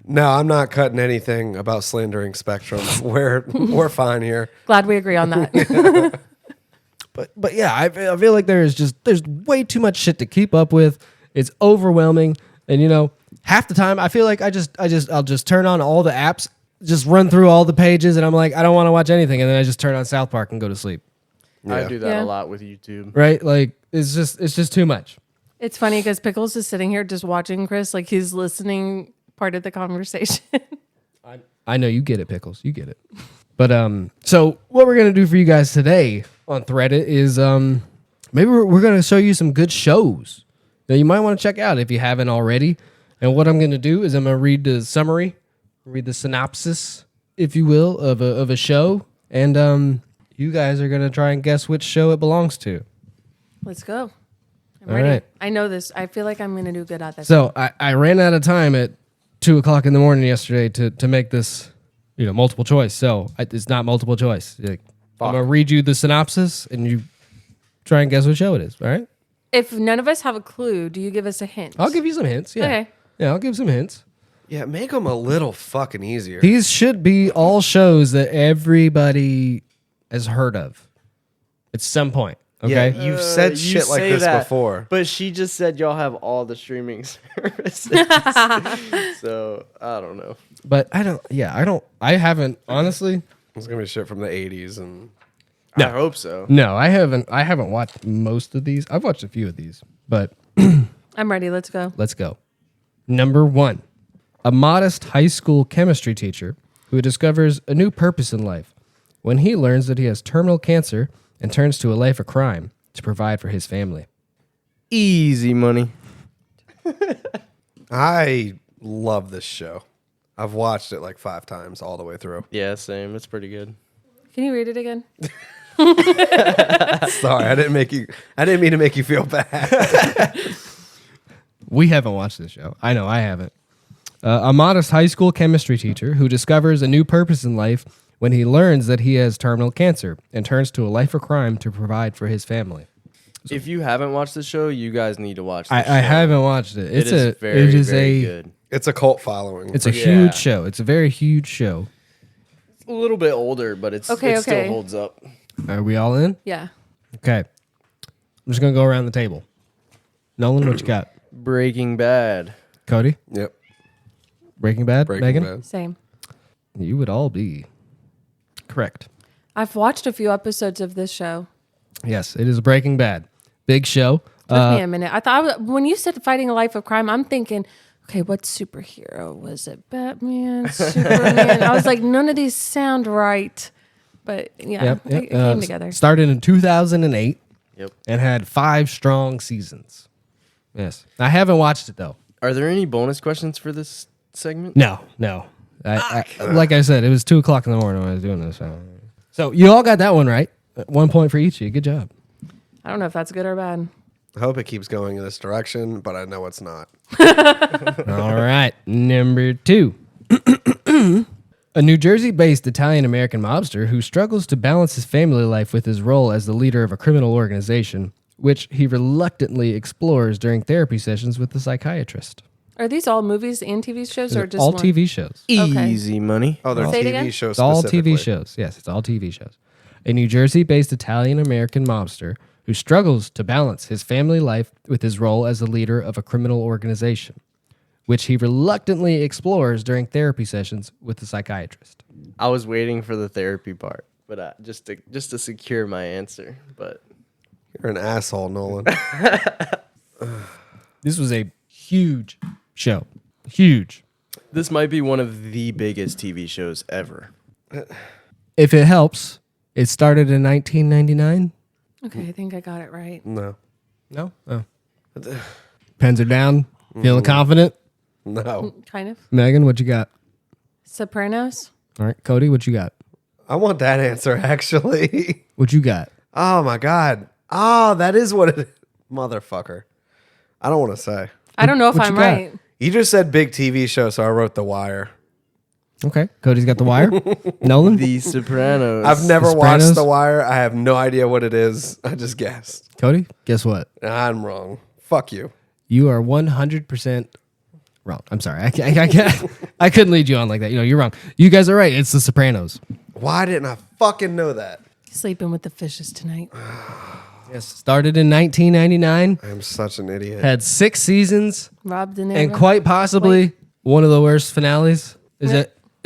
No, I'm not cutting anything about slandering Spectrum. We're fine here. Glad we agree on that. But yeah, I feel like there's way too much shit to keep up with. It's overwhelming, and you know, half the time I feel like I'll just turn on all the apps, just run through all the pages, and I'm like, I don't want to watch anything, and then I just turn on South Park and go to sleep. I Yeah. do that Yeah. a lot with YouTube. Right? Like it's just too much. It's funny because Pickles is sitting here just watching Chris like he's listening part of the conversation. I know you get it, Pickles. You get it. But so what we're gonna do for you guys today on Threddit is maybe we're gonna show you some good shows that you might want to check out if you haven't already. And what I'm gonna do is I'm gonna read the summary, read the synopsis, if you will, of a show, and you guys are gonna try and guess which show it belongs to. Let's go. I'm All ready. right. I know this. I feel like I'm going to do good at this. So I ran out of time at 2:00 in the morning yesterday to make this, multiple choice. So it's not multiple choice. Like, I'm gonna read you the synopsis, and you try and guess what show it is. All right? If none of us have a clue, do you give us a hint? I'll give you some hints. Yeah. Okay. Yeah, I'll give some hints. Yeah, make them a little fucking easier. These should be all shows that everybody has heard of at some point. Okay. Yeah, you've said You shit like say this that, before. But she just said y'all have all the streaming services. So I don't know. But I haven't honestly. It's gonna be shit from the '80s, and No. I hope so. No, I haven't watched most of these. I've watched a few of these, but I'm ready. Let's go. let's go. Number 1. A modest high school chemistry teacher who discovers a new purpose in life when he learns that he has terminal cancer and turns to a life of crime to provide for his family. Easy money. I love this show. I've watched it like 5 times all the way through. Yeah, same. It's pretty good. Can you read it again? Sorry, I didn't mean to make you feel bad. We haven't watched this show. I know I haven't. A modest high school chemistry teacher who discovers a new purpose in life when he learns that he has terminal cancer and turns to a life of crime to provide for his family. If you haven't watched the show, you guys need to watch this I show. haven't watched it. It is very good. It's a cult following. It's a Yeah. huge show. It's a very huge show. It's a little bit older, but it Okay. still holds up. Are we all in? Yeah. Okay. I'm just gonna go around the table. Nolan, what you got? Breaking Bad. Cody, Yep. Breaking Bad. Breaking Megan, Bad. Same. you would all be correct. I've watched a few episodes of this show. Yes, it is Breaking Bad. Big show. Took me a minute. I thought when you said fighting a life of crime, I'm thinking, okay, what superhero was it? Batman, Superman. I was like, none of these sound right. But yeah, it came together. Started in 2008 Yep. and had 5 strong seasons. Yes, I haven't watched it though. Are there any bonus questions for this segment? No. Like I said, it was 2:00 in the morning when I was doing this. So you all got that one right. 1 point for each of you. Good job. I don't know if that's good or bad. I hope it keeps going in this direction, but I know it's not. All right. Number 2. A New Jersey-based Italian-American mobster who struggles to balance his family life with his role as the leader of a criminal organization, which he reluctantly explores during therapy sessions with the psychiatrist. Are these all movies and TV shows or just all one? TV shows. Okay. Easy money. Oh, they're Say it TV again? shows. It's all specifically. TV shows. Yes, it's all TV shows. A New Jersey-based Italian-American mobster who struggles to balance his family life with his role as the leader of a criminal organization, which he reluctantly explores during therapy sessions with a psychiatrist. I was waiting for the therapy part, but just to secure my answer. But You're an asshole, Nolan. This was a huge show. Huge. this might be one of the biggest TV shows ever. If it helps, it started in 1999. Okay, I think I got it right. No. No? Oh. Pens are down. Feeling confident? No. Kind of. Megan, what you got? Sopranos. All right. Cody, what you got? I want that answer, actually. What you got? Oh, my God. Oh, that is what it is. Motherfucker. I don't want to say. I don't know if what I'm you got? right. You just said big TV show, so I wrote The Wire. Okay. Cody's got The Wire. Nolan? The Sopranos. I've never Sopranos? watched The Wire. I have no idea what it is. I just guessed. Cody, guess what? I'm wrong. Fuck you. You are 100% wrong. I'm sorry. I can't, I couldn't lead you on like that. You know, you're wrong. You guys are right. It's The Sopranos. Why didn't I fucking know that? Sleeping with the fishes tonight. Yes. Started in 1999. I am such an idiot. Had 6 seasons. Rob De Niro. And quite possibly one of the worst finales. Is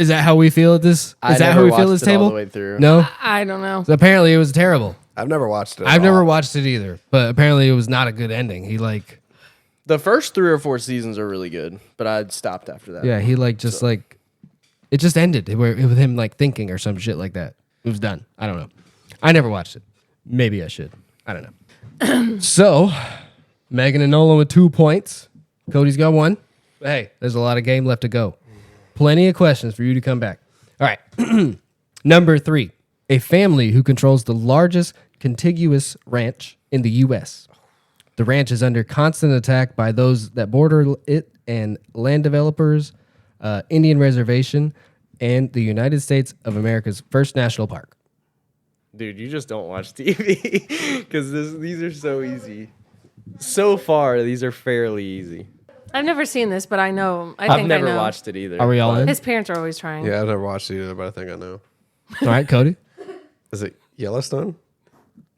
that how we feel at this? I Is that how never we feel at watched this it all table? the way through. No. I don't know. So apparently it was terrible. I've never watched it. I've never watched it either, but apparently it was not a good ending. He like, The first 3 or 4 seasons are really good, but I'd stopped after that. yeah, he like just like, it just ended with him like thinking or some shit like that. It was done. I don't know. I never watched it. Maybe I should. I don't know. So, Megan and Nolan with 2 points. Cody's got 1. But hey, there's a lot of game left to go. Plenty of questions for you to come back. All right. Number 3. A family who controls the largest contiguous ranch in the U.S. The ranch is under constant attack by those that border it and land developers, Indian reservation, and the United States of America's first national park. Dude, you just don't watch TV because these are so easy. So far, these are fairly easy. I've never seen this, but I know. I I've think never I know. watched it either. Are we all in? His parents are always trying. Yeah, I've never watched it either, but I think I know. All right, Cody, Is it Yellowstone?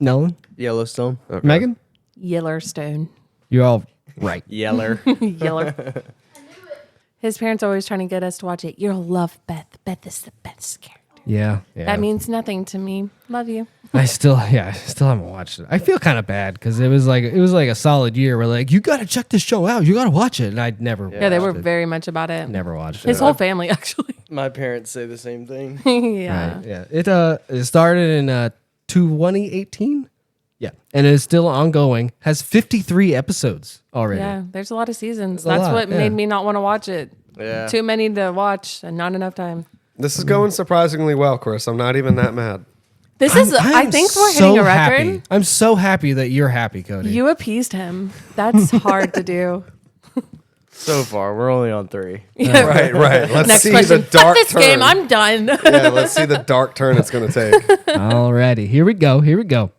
Nolan, Yellowstone? Okay. Megan, Yellowstone. you're all right. Yeller. Yeller. His parents are always trying to get us to watch it. You'll love Beth. Beth is the best character. Yeah. That means nothing to me. Love you. I still haven't watched it. I feel kind of bad because it was like a solid year where like you got to check this show out. You got to watch it, and I'd never. Yeah, they were watched it. very much about it. Never watched His it. whole family, actually. My parents say the same thing. Yeah. Right, yeah. It started in 2018. Yeah, and it is still ongoing. Has 53 episodes already. Yeah, there's a lot of seasons. a That's lot, what yeah. made me not want to watch it. Yeah. Too many to watch and not enough time. This is going surprisingly well, Chris. I'm not even that mad. This is, I think we're hitting a record. Happy. I'm so happy that you're happy, Cody. You appeased him. That's hard to do. So far, we're only on 3. Yeah. Right. Let's Next see question. the dark Fuck this turn. game. I'm done. Yeah, let's see the dark turn it's going to take. Alrighty, here we go.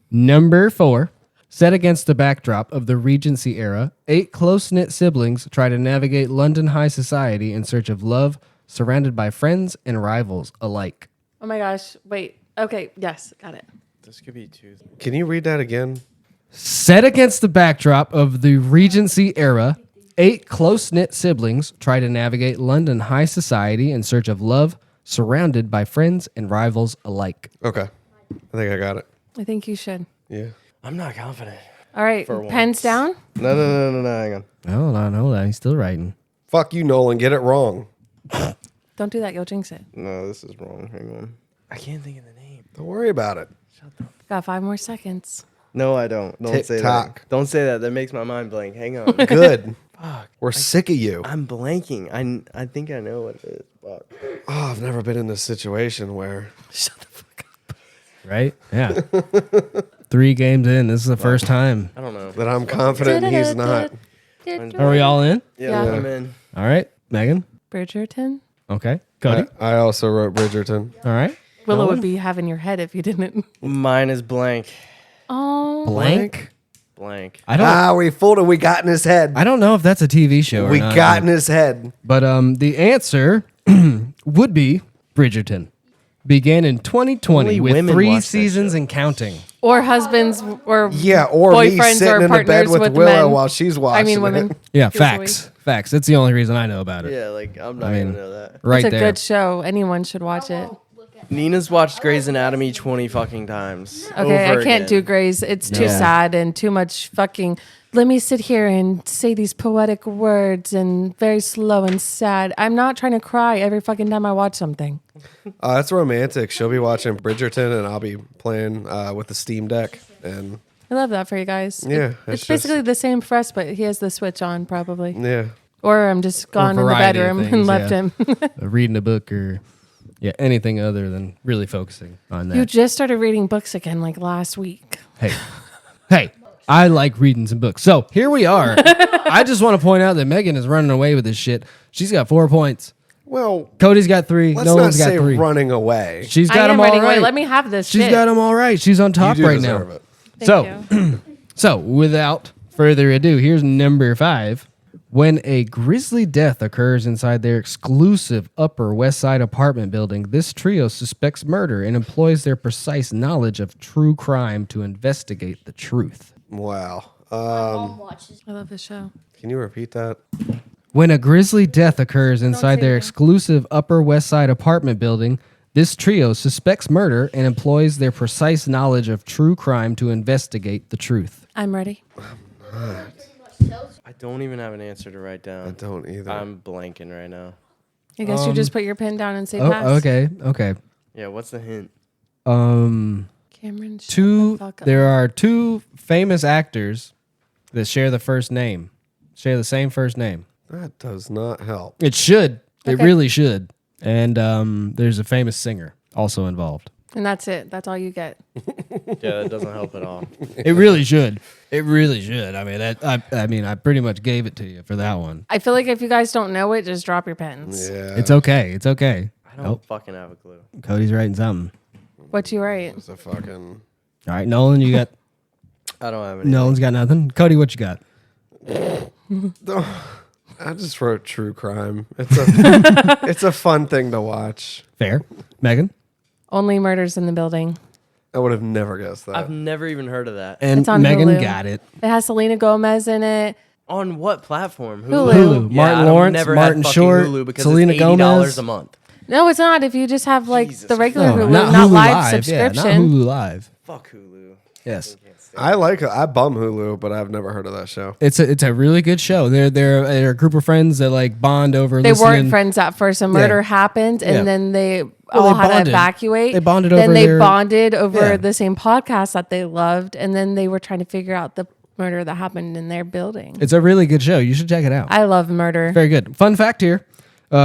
Number 4. Set against the backdrop of the Regency era, 8 close-knit siblings try to navigate London high society in search of love, surrounded by friends and rivals alike. Oh my gosh. Wait. Okay. Yes. Got it. This could be 2. Can you read that again? Set against the backdrop of the Regency era, 8 close-knit siblings try to navigate London high society in search of love, surrounded by friends and rivals alike. Okay. I think I got it. I think you should. Yeah. I'm not confident. All right. For Pens once. down. No, hang on. Oh, no, he's still writing. Fuck you, Nolan. Get it wrong. Don't do that. You'll jinx it. No, this is wrong. Hang on. I can't think of the name. Don't worry about it. Got 5 more seconds. No, I don't. Don't say Tick-tock. that. Don't say that. That makes my mind blank. Hang on. Good. Fuck. We're sick of you. I'm blanking. I think I know what it is. Fuck. Oh, I've never been in this situation where Shut the fuck up. Right? Yeah. 3 games in. This is the first time. I don't know. that I'm confident he's not. Are we all in? Yeah, Yeah. I'm in. All right. Megan? Bridgerton. Okay. Cody? I also wrote Bridgerton. All right. Willow Nolan? would be having your head if you didn't. Mine is blank. Oh. Blank? Blank. We fooled him. We got in his head. I don't know if that's a TV show or We not. got in his head. But the answer would be Bridgerton. began in 2020 Only with women 3 watch that seasons show. and counting. Or husbands or Yeah, or me boyfriends sitting or in the bed partners with with Willow men. while she's watching. I mean, women. Yeah, Usually. facts. That's the only reason I know about it. Yeah, like I'm not I mean, gonna know that. right It's a there. good show. Anyone should watch it. Nina's watched Grey's Anatomy 20 fucking times. Okay, over I can't do again. Grey's. It's too Yeah. sad and too much fucking. Let me sit here and say these poetic words and very slow and sad. I'm not trying to cry every fucking time I watch something. That's romantic. She'll be watching Bridgerton, and I'll be playing with the Steam Deck. And I love that for you guys. Yeah, It's it's basically just- the same for us, but he has the switch on probably. yeah, Or I'm just gone in the variety of bedroom and things, left yeah. him. Reading a book or anything other than really focusing on that. You just started reading books again like last week. Hey, I like reading some books. So here we are. I just want to point out that Megan is running away with this shit. She's got 4 points. well, Cody's got 3. let's not Nolan's got say 3. running away. She's I got am them all running away. right. Let me have this She's shit. got them all right. She's on top You do right deserve now. it. Thank you. So without further ado, here's number 5. When a grisly death occurs inside their exclusive Upper West Side apartment building, this trio suspects murder and employs their precise knowledge of true crime to investigate the truth. Wow. Mom watches. I love this show. Can you repeat that? When a grisly death occurs inside say their that. exclusive Upper West Side apartment building, this trio suspects murder and employs their precise knowledge of true crime to investigate the truth. I'm ready. I don't even have an answer to write I down. don't either. I'm blanking right now. I guess you just put your pen down and say Oh, pass. okay. Yeah, what's the hint? Cameron, shut the fuck up. There are 2 famous actors that share the same first name. That does not help. It should. It Okay. really should. And there's a famous singer also involved. And that's it. That's all you get. Yeah, that doesn't help at all. It really should. It really should. I mean, I pretty much gave it to you for that one. I feel like if you guys don't know it, just drop your pens. Yeah. It's okay. It's okay. I don't fucking have a clue. Cody's writing something. What you write? It's a fucking. All right, Nolan, you got. I don't have any. Nolan's got nothing. Cody, what you got? I just wrote true crime. It's a fun thing to watch. Fair. Megan? Only murders in the building. I would have never guessed that. I've never even heard of that. And It's on Megan Hulu. got it. It has Selena Gomez in it. On what platform? Hulu. Hulu. Martin I've Lawrence, never Martin had fucking Short, Hulu because Selena it's $80 Gomez. a month. No, it's not. If you just have like Jesus the regular No, Hulu, not not Hulu live Live. Yeah, not subscription. Hulu Live. Fuck Hulu. Yes. I bum Hulu, but I've never heard of that show. It's a really good show. They're a group of friends that like bond over. They listening. weren't friends at first. A murder happened, and Yeah. then they Well, all they had to bonded. evacuate. They bonded Then over they their- bonded over Yeah. the same podcast that they loved, and then they were trying to figure out the murder that happened in their building. It's a really good show. You should check it out. I love murder. Very good. Fun fact here.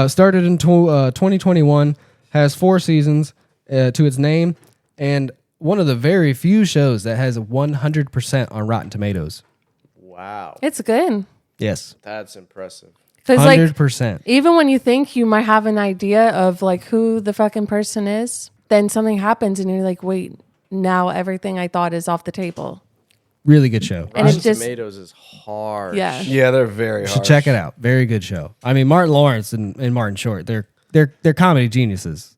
Started in 2021. Has 4 seasons to its name, and one of the very few shows that has 100% on Rotten Tomatoes. Wow. It's good Yes. That's impressive. because like 100%. even when you think you might have an idea of like who the fucking person is, then something happens and you're like, wait, now everything I thought is off the table. Really good show. And Rotten it's just Tomatoes is hard. yeah. Yeah, they're very You hard. should check it out. Very good show. I mean, Martin Lawrence and Martin Short, they're comedy geniuses.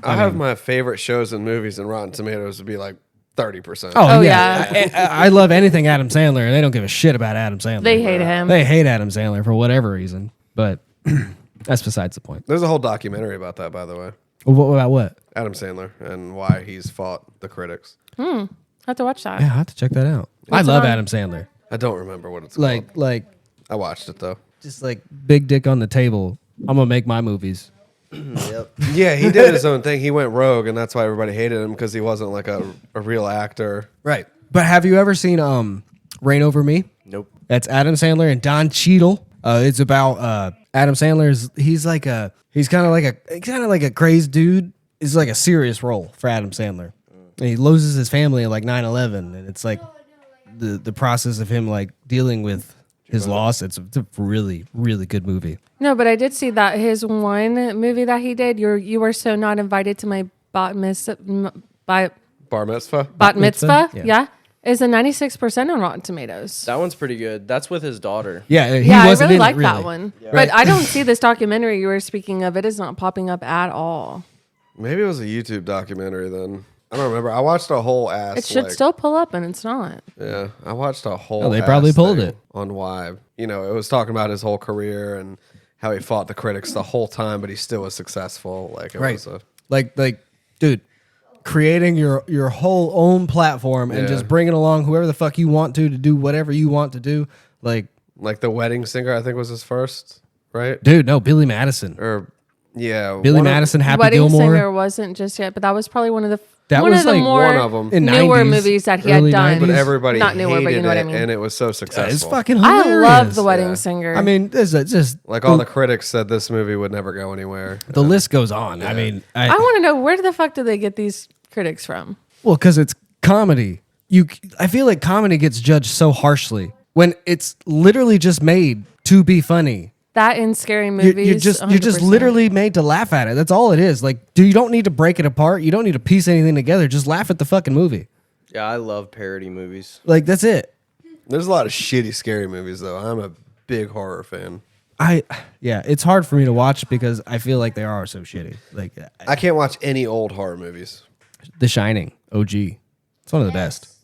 I have my favorite shows and movies, and Rotten Tomatoes would be like 30%. Oh, I love anything Adam Sandler, and they don't give a shit about Adam Sandler. They hate him. They hate Adam Sandler for whatever reason, but that's besides the point. There's a whole documentary about that, by the way. What about what? Adam Sandler and why he's fought the critics. I have to watch that. Yeah, I have to check that out. I love Adam Sandler. I don't remember what it's called. Like I watched it though. just like big dick on the table. I'm gonna make my movies. Yep. Yeah, he did his own thing. He went rogue, and that's why everybody hated him because he wasn't like a real actor. Right. But have you ever seen Reign Over Me? Nope. That's Adam Sandler and Don Cheadle. It's about Adam Sandler's. He's kind of like a crazed dude. It's like a serious role for Adam Sandler. And he loses his family in like 9/11, and it's like the process of him like dealing with his loss. It's a really really good movie. No, but I did see that his one movie that he did. You were so not invited to my bat mitzvah. Bar mitzvah. Bat mitzvah, Yeah. yeah, is a 96% on Rotten Tomatoes. That one's pretty good. That's with his daughter. Yeah, he Yeah, I wasn't really in it, like that one. Right. But I don't see this documentary you were speaking of. It is not popping up at all. Maybe it was a YouTube documentary then. I don't remember. I watched a whole ass. It should still pull up, and it's not. Yeah, I watched a whole. Oh, they probably ass pulled thing it on why. You know, it was talking about his whole career and how he fought the critics the whole time, but he still was successful. Like it was a, like, dude, creating your whole own platform and Yeah. just bringing along whoever the fuck you want to do whatever you want to do. Like The Wedding Singer. I think was his first, right? dude, no, Billy Madison. Or yeah, Billy one of- Madison, Happy Wedding Gilmore. Singer wasn't just yet, but that was probably one of the That one was of the like more one of 'em. in newer 90s, movies that he had early done. 90s. But everybody Not newer, hated but you know what I it, mean. and it was so successful. It's fucking I hilarious. love The Wedding Yeah. Singer. I mean, it's just Like all the critics said, this movie would never go anywhere. the list goes on. I mean, I want to know, where the fuck do they get these critics from? well, because it's comedy. I feel like comedy gets judged so harshly when it's literally just made to be funny. That in scary You're, movies. you're just 100%. literally made to laugh at it. That's all it is. Like, dude, you don't need to break it apart. You don't need to piece anything together. Just laugh at the fucking movie. Yeah, I love parody movies. Like, that's it. There's a lot of shitty scary movies though. I'm a big horror fan. Yeah, it's hard for me to watch because I feel like they are so shitty. Like, I can't watch any old horror movies. The Shining, OG. It's one of the best.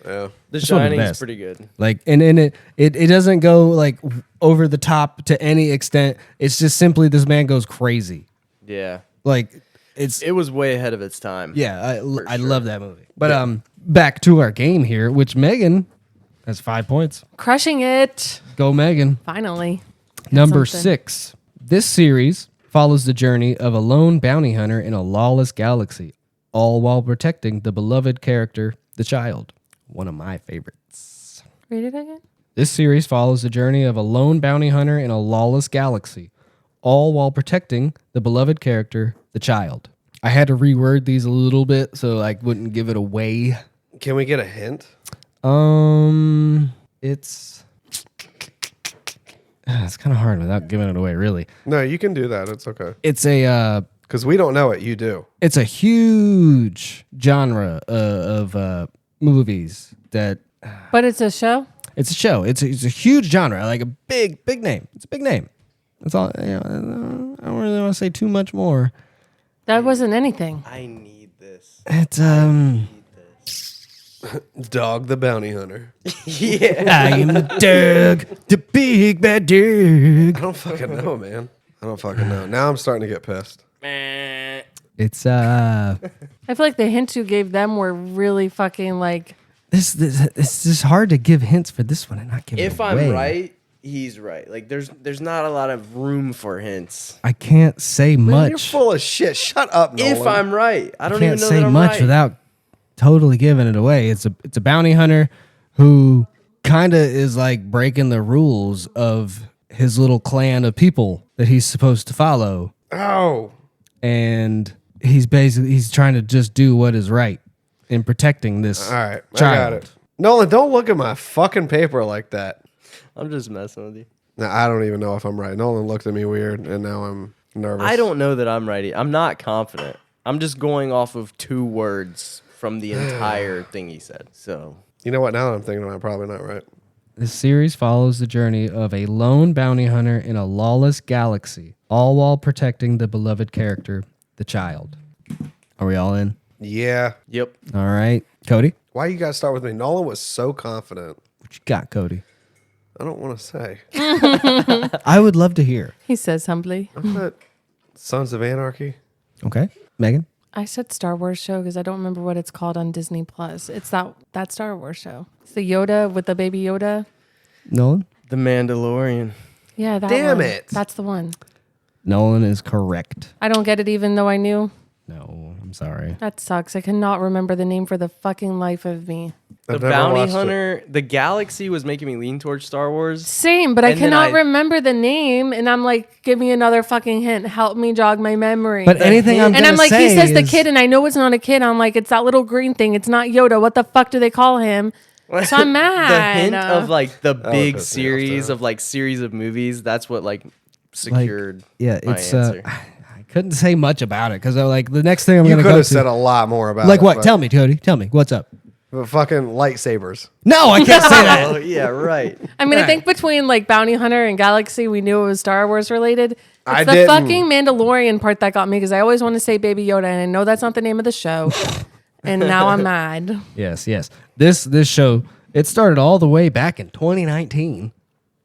Yeah. The It's one of the Shining's best. pretty good. Like, and it doesn't go like over the top to any extent. It's just simply this man goes crazy. Yeah. Like, it's It was way ahead of its time. yeah. I sure. love that movie. But back to our game here, which Megan has 5 points. Crushing it. Go Megan. Finally. Number something. 6. This series follows the journey of a lone bounty hunter in a lawless galaxy, all while protecting the beloved character, the child. One of my favorites. Read it again. This series follows the journey of a lone bounty hunter in a lawless galaxy, all while protecting the beloved character, the child. I had to reword these a little bit so I wouldn't give it away. Can we get a hint? It's kind of hard without giving it away, really. No, you can do that. It's okay. It's a Because we don't know it. You do. it's a huge genre of movies that But it's a show. it's a show. It's a huge genre, like a big name. It's a big name. That's all. You know, I don't really want to say too much more. That wasn't anything. I need this. It's Dog the Bounty Hunter. Yeah. I am the dog, the big bad dog. I don't fucking know, man. I don't fucking know. Now I'm starting to get pissed. It's I feel like the hints you gave them were really fucking like. this it's just hard to give hints for this one and not give If it away. I'm right, he's right. Like there's not a lot of room for hints. I can't say Man, you're much. full of shit. Shut up, Nolan. If I'm right, I don't Can't even know say that I'm much right. without totally giving it away. It's a bounty hunter who kind of is like breaking the rules of his little clan of people that he's supposed to follow, Oh. and he's trying to just do what is right in protecting this All right. I child. got it. Nolan, don't look at my fucking paper like that. I'm just messing with you. Now, I don't even know if I'm right. Nolan looked at me weird, and now I'm nervous. I don't know that I'm right. I'm not confident. I'm just going off of 2 words from the entire thing he said. So You know what? Now that I'm thinking, I'm probably not right. This series follows the journey of a lone bounty hunter in a lawless galaxy, all while protecting the beloved character, the child. Are we all in? Yeah. yep. All right. Cody? Why you gotta start with me? Nolan was so confident. What you got, Cody? I don't want to say. I would love to hear. He says humbly. I put Sons of Anarchy. Okay. Megan? I said Star Wars show because I don't remember what it's called on Disney Plus. It's that Star Wars show. It's the Yoda with the baby Yoda. Nolan? The Mandalorian. Yeah, that Damn one. it. That's the one. Nolan is correct. I don't get it even though I knew. No, I'm sorry. That sucks. I cannot remember the name for the fucking life of me. The I've never bounty watched it. hunter. The galaxy was making me lean towards Star Wars. Same, but I And then cannot I- remember the name. And I'm like, give me another fucking hint. Help me jog my memory. But anything I'm and gonna I'm like, he say says the is- kid, and I know it's not a kid. I'm like, it's that little green thing. It's not Yoda. What the fuck do they call him? So I'm mad. The hint of like the big piss me off, series too. of like series of movies. That's what like secured. Yeah, my it's answer. I couldn't say much about it because like the next thing I'm You gonna could go have to, said a lot more about like it. what? but Tell me, Cody. Tell me what's up. Fucking lightsabers. No, I can't say that. Oh yeah, right. I mean, I Right. think between like Bounty Hunter and Galaxy, we knew it was Star Wars related. It's I the didn't. fucking Mandalorian part that got me because I always want to say Baby Yoda, and I know that's not the name of the show. And now I'm mad. Yes. This show, it started all the way back in 2019.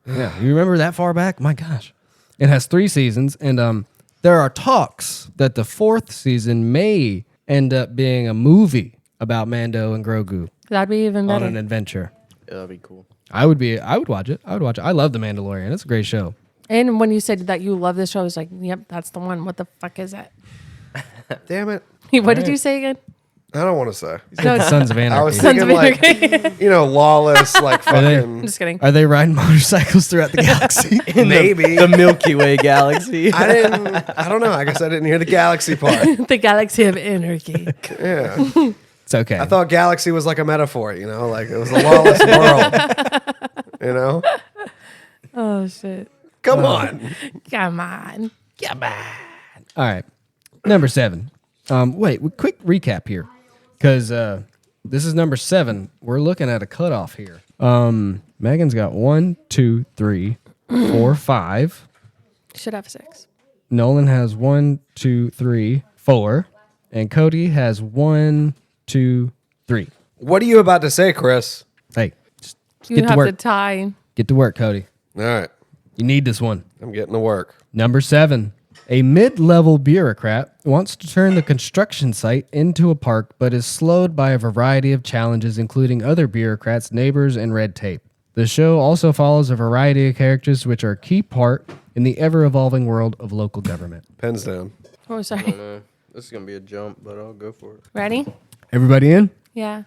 Yeah, you remember that far back? My gosh. It has 3 seasons, and there are talks that the 4th season may end up being a movie about Mando and Grogu That'd be even on better. an adventure. Yeah, that'd be cool. I would watch it. I love The Mandalorian. It's a great show. And when you said that you love this show, I was like, yep, that's the one. What the fuck is that? Damn it. What did you say again? I don't want to say. No, The Sons of Anarchy. I was Sons of thinking like, lawless, like they- fucking. I'm just kidding. Are they riding motorcycles throughout the galaxy? Maybe. The Milky Way galaxy. I don't know. I guess I didn't hear the galaxy part. The Galaxy of Anarchy. Yeah. It's okay. I thought galaxy was like a metaphor, like it was a lawless world. Oh, shit. Come on. Come on. All right. Number 7. Wait, quick recap here. Because this is number 7. We're looking at a cutoff here. Megan's got 1, 2, 3, 4, 5. Should have 6. Nolan has 1, 2, 3, 4. And Cody has 1, 2, 3. What are you about to say, Chris? Hey, just You get to have work. to tie. Get to work, Cody. All right. You need this one. I'm getting to work. Number 7. A mid-level bureaucrat wants to turn the construction site into a park, but is slowed by a variety of challenges, including other bureaucrats, neighbors, and red tape. The show also follows a variety of characters which are a key part in the ever-evolving world of local government. Pens down. Oh, sorry. This is gonna be a jump, but I'll go for it. Ready? Everybody in? Yeah.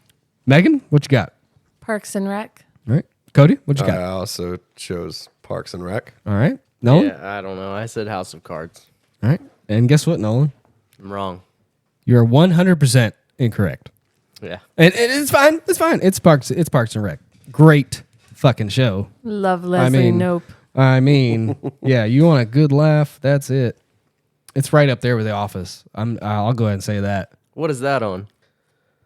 Megan, what you got? Parks and Rec. All right. Cody, what you I got? also chose Parks and Rec. All right. Nolan? Yeah, I don't know. I said House of Cards. All right. And guess what, Nolan? I'm wrong. You're 100% incorrect. Yeah. And it's fine. It's fine. It's Parks and Rec. Great fucking show. Love Leslie Nope. Yeah, you want a good laugh? That's it. It's right up there with The Office. I'll go ahead and say that. What is that on?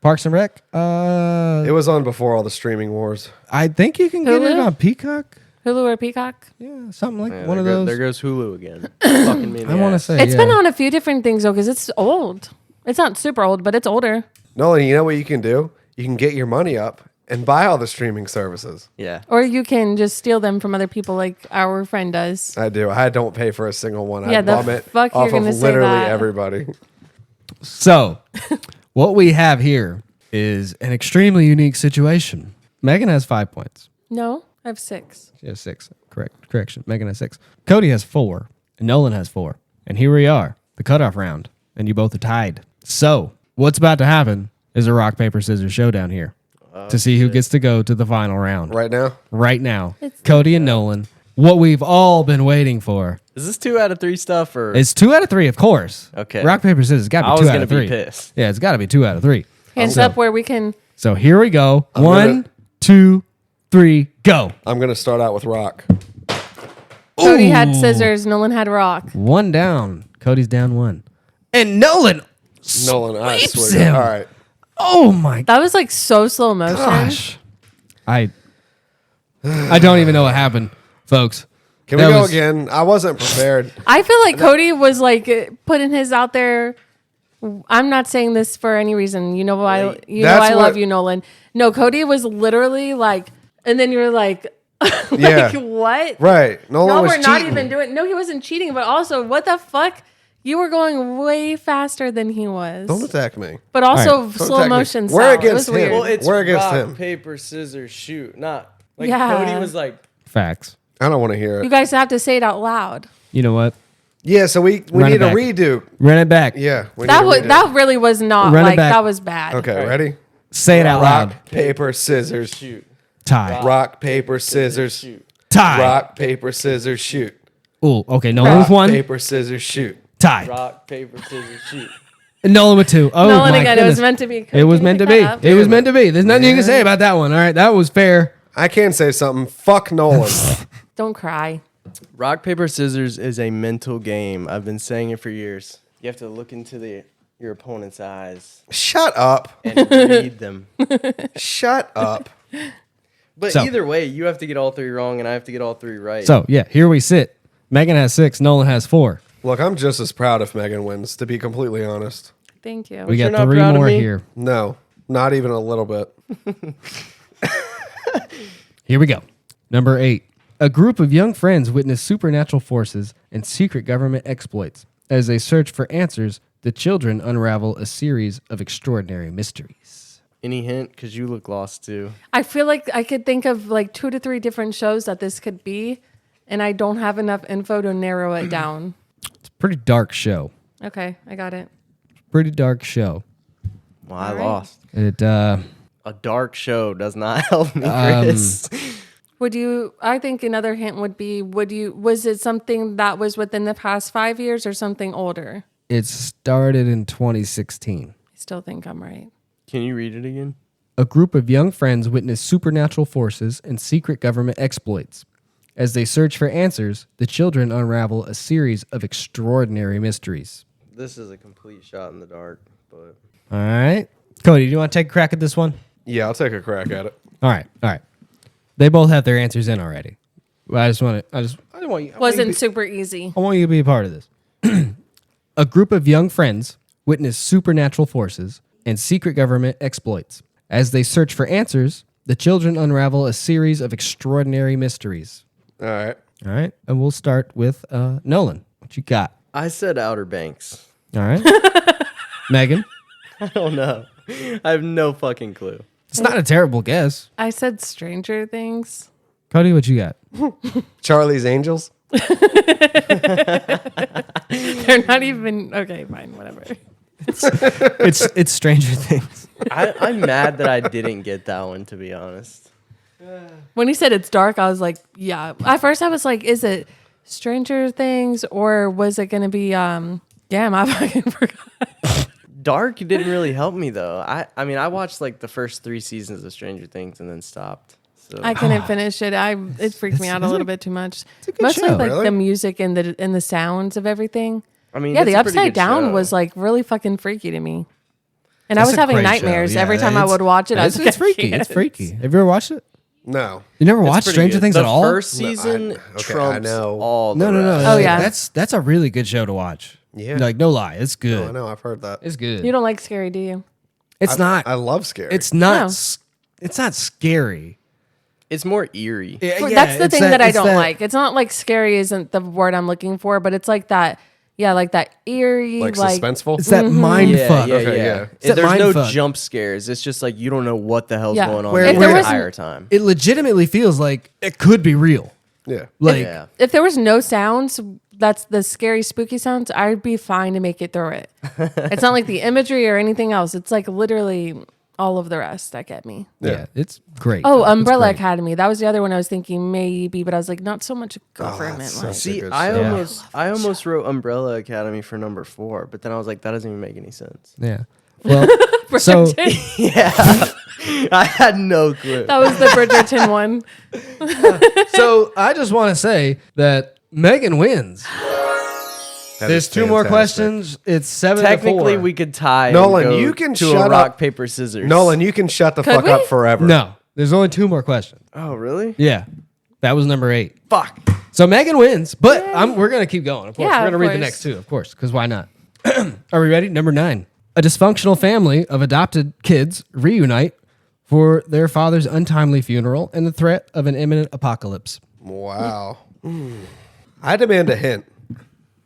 Parks and Rec. It was on before all the streaming wars. I think you can get it Hulu? on Peacock. Hulu or Peacock? Yeah, something like Yeah, one of there those. There goes Hulu again. Fucking me in the I want to ass. say It's been on a few different things though, because it's old. It's not super old, but it's older. Nolan, you know what you can do? You can get your money up and buy all the streaming services. Yeah. Or you can just steal them from other people like our friend does. I do. I don't pay for a single one. Yeah, I the bum it fuck off you're of gonna say literally that. everybody. So, what we have here is an extremely unique situation. Megan has 5 points. No, I have 6. She has 6. Correction. Megan has 6. Cody has 4. And Nolan has 4. And here we are, the cutoff round. And you both are tied. So, what's about to happen is a rock, paper, scissors showdown here to see who gets to go to the final round. Right now? Right now. It's- Cody and Nolan. What we've all been waiting for. Is this 2 out of 3 stuff or? It's 2 out of 3, of course. Okay. Rock, paper, scissors. It's got to I be was 2 out gonna of be 3. pissed. Yeah, it's got to be 2 out of 3. Hands So- up where we can. So here we go. I'm 1, gonna- 2, 3, go. I'm going to start out with Rock. Cody had scissors. Nolan had rock. 1 down. Cody's down 1. And Nolan. Nolan, I Sweeps swear. him. All right. Oh my That was like so slow motion. gosh. I don't even know what happened, folks. Can we That go was- again? I wasn't prepared. I feel like Cody was like putting his out there. I'm not saying this for any reason. You know why? You know That's I what- love you, Nolan. No, Cody was literally like, and then you were like, Yeah. like what? Right. Nolan No, was we're not cheating. even doing. No, he wasn't cheating. But also, what the fuck? You were going way faster than he was. Don't attack me. But also All Don't slow attack me. motion. We're style. It against was him. weird. Well, it's We're against rock, him. paper, scissors, shoot. Not like Yeah. Cody was like, Facts. I don't want to hear You it. guys have to say it out loud. You know what? Yeah, so we Run need it a back. redo. Run it back. Yeah. We That need a was redo. that really was not Run it like back. that was bad. Okay, Right. ready? Say it out loud. Rock, paper, scissors. shoot. Tie. Rock, paper, scissors. Shoot. Tie. Rock, paper, scissors, shoot. Ooh, okay. Nolan Rock, with 1. paper, scissors, shoot. Tie. Rock, paper, scissors, shoot. And Nolan with 2. Oh, Nolan my again. goodness. It was meant to be. It was Can you meant to pick be. that up? It was meant to be. There's nothing you can say about that one. All right. That was fair. I can say something. Fuck Nolan. Don't cry. Rock, paper, scissors is a mental game. I've been saying it for years. You have to look into the your opponent's eyes Shut up. and read them. Shut up. But So- either way, you have to get all 3 wrong, and I have to get all 3 right. So yeah, here we sit. Megan has 6. Nolan has 4. Look, I'm just as proud if Megan wins, to be completely honest. Thank you. We you're got not 3 proud of more me? here. No, not even a little bit. Here we go. Number 8. A group of young friends witness supernatural forces and secret government exploits. As they search for answers, the children unravel a series of extraordinary mysteries. Any hint? Because you look lost too. I feel like I could think of like 2 to 3 different shows that this could be, and I don't have enough info to narrow it down. It's a pretty dark show. Okay, I got it. Pretty dark show. Well, I All right. lost. It A dark show does not help me, Chris. I think another hint would be, was it something that was within the past 5 years or something older? it started in 2016. I still think I'm right. Can you read it again? A group of young friends witness supernatural forces and secret government exploits. As they search for answers, the children unravel a series of extraordinary mysteries. This is a complete shot in the dark, but All right. Cody, do you want to take a crack at this one? Yeah, I'll take a crack at it. All right. They both have their answers in already. Well, I just want you. Wasn't super easy. I want you to be a part of this. A group of young friends witness supernatural forces and secret government exploits. As they search for answers, the children unravel a series of extraordinary mysteries. All right. All right. And we'll start with Nolan. What you got? I said Outer Banks. All right. Megan? I don't know. I have no fucking clue. It's not a terrible guess. I said Stranger Things. Cody, what you got? Charlie's Angels. They're not even okay. Fine, whatever. It's Stranger Things. I'm mad that I didn't get that one, to be honest. When he said it's dark, I was like, yeah. At first, I was like, is it Stranger Things or was it gonna be? Damn, I fucking forgot. Dark didn't really help me though. I mean, I watched like the first 3 seasons of Stranger Things and then stopped. So I couldn't finish it. It freaked me out a little bit too much. a good Mostly show. like Really? the music and the sounds of everything. I mean, Yeah, it's the a pretty Upside good Down show. was like really fucking freaky to me. And I That's was a having great nightmares show. every Yeah, time I would watch it. I was It's freaky. It's freaky. Have you ever watched it? No. You never It's watched pretty Stranger good. Things the at all? First No, season okay, I trumps know. all the No. rest. Oh, yeah. That's a really good show to watch. Yeah. Like no lie, it's good. Oh, I know. I've heard that. It's good. You don't like scary, do you? It's not. I love scary. It's not. No. It's not scary. It's more eerie. That's the thing that I don't like. It's not like scary isn't the word I'm looking for, but it's like that. Yeah, like that eerie, like like suspenseful. It's that mind Yeah, fuck. yeah, Okay, yeah. yeah. It's that There's mind no fuck. jump scares. It's just like you don't know what the hell's Yeah. going on Where- the where- entire time. It legitimately feels like it could be real. Yeah. Like Yeah. if there was no sounds, that's the scary, spooky sounds, I'd be fine to make it through it. It's not like the imagery or anything else. It's like literally all of the rest that get me. yeah, it's great. Oh, It's Umbrella great. Academy. That was the other one I was thinking maybe, but I was like, not so much government. that's like. so See, good I show. almost wrote Umbrella Academy for number 4, but then I was like, that doesn't even make any sense. Yeah. Well, so I had no clue. That was the Bridgerton one. so I just want to say that Megan wins. That There's is 2 more fantastic. questions. It's 7 Technically, to 4. we could tie. Nolan, and go you can to shut a rock up. paper scissors. Nolan, you can shut the Could fuck we? up forever. No, there's only 2 more questions. Oh, really? Yeah, that was number 8. Fuck. So Megan wins, but we're gonna keep going. Of course, Yeah, we're gonna of read the course. next 2, of course, because why not? Are we ready? Number 9. A dysfunctional family of adopted kids reunite for their father's untimely funeral and the threat of an imminent apocalypse. Wow. I demand a hint.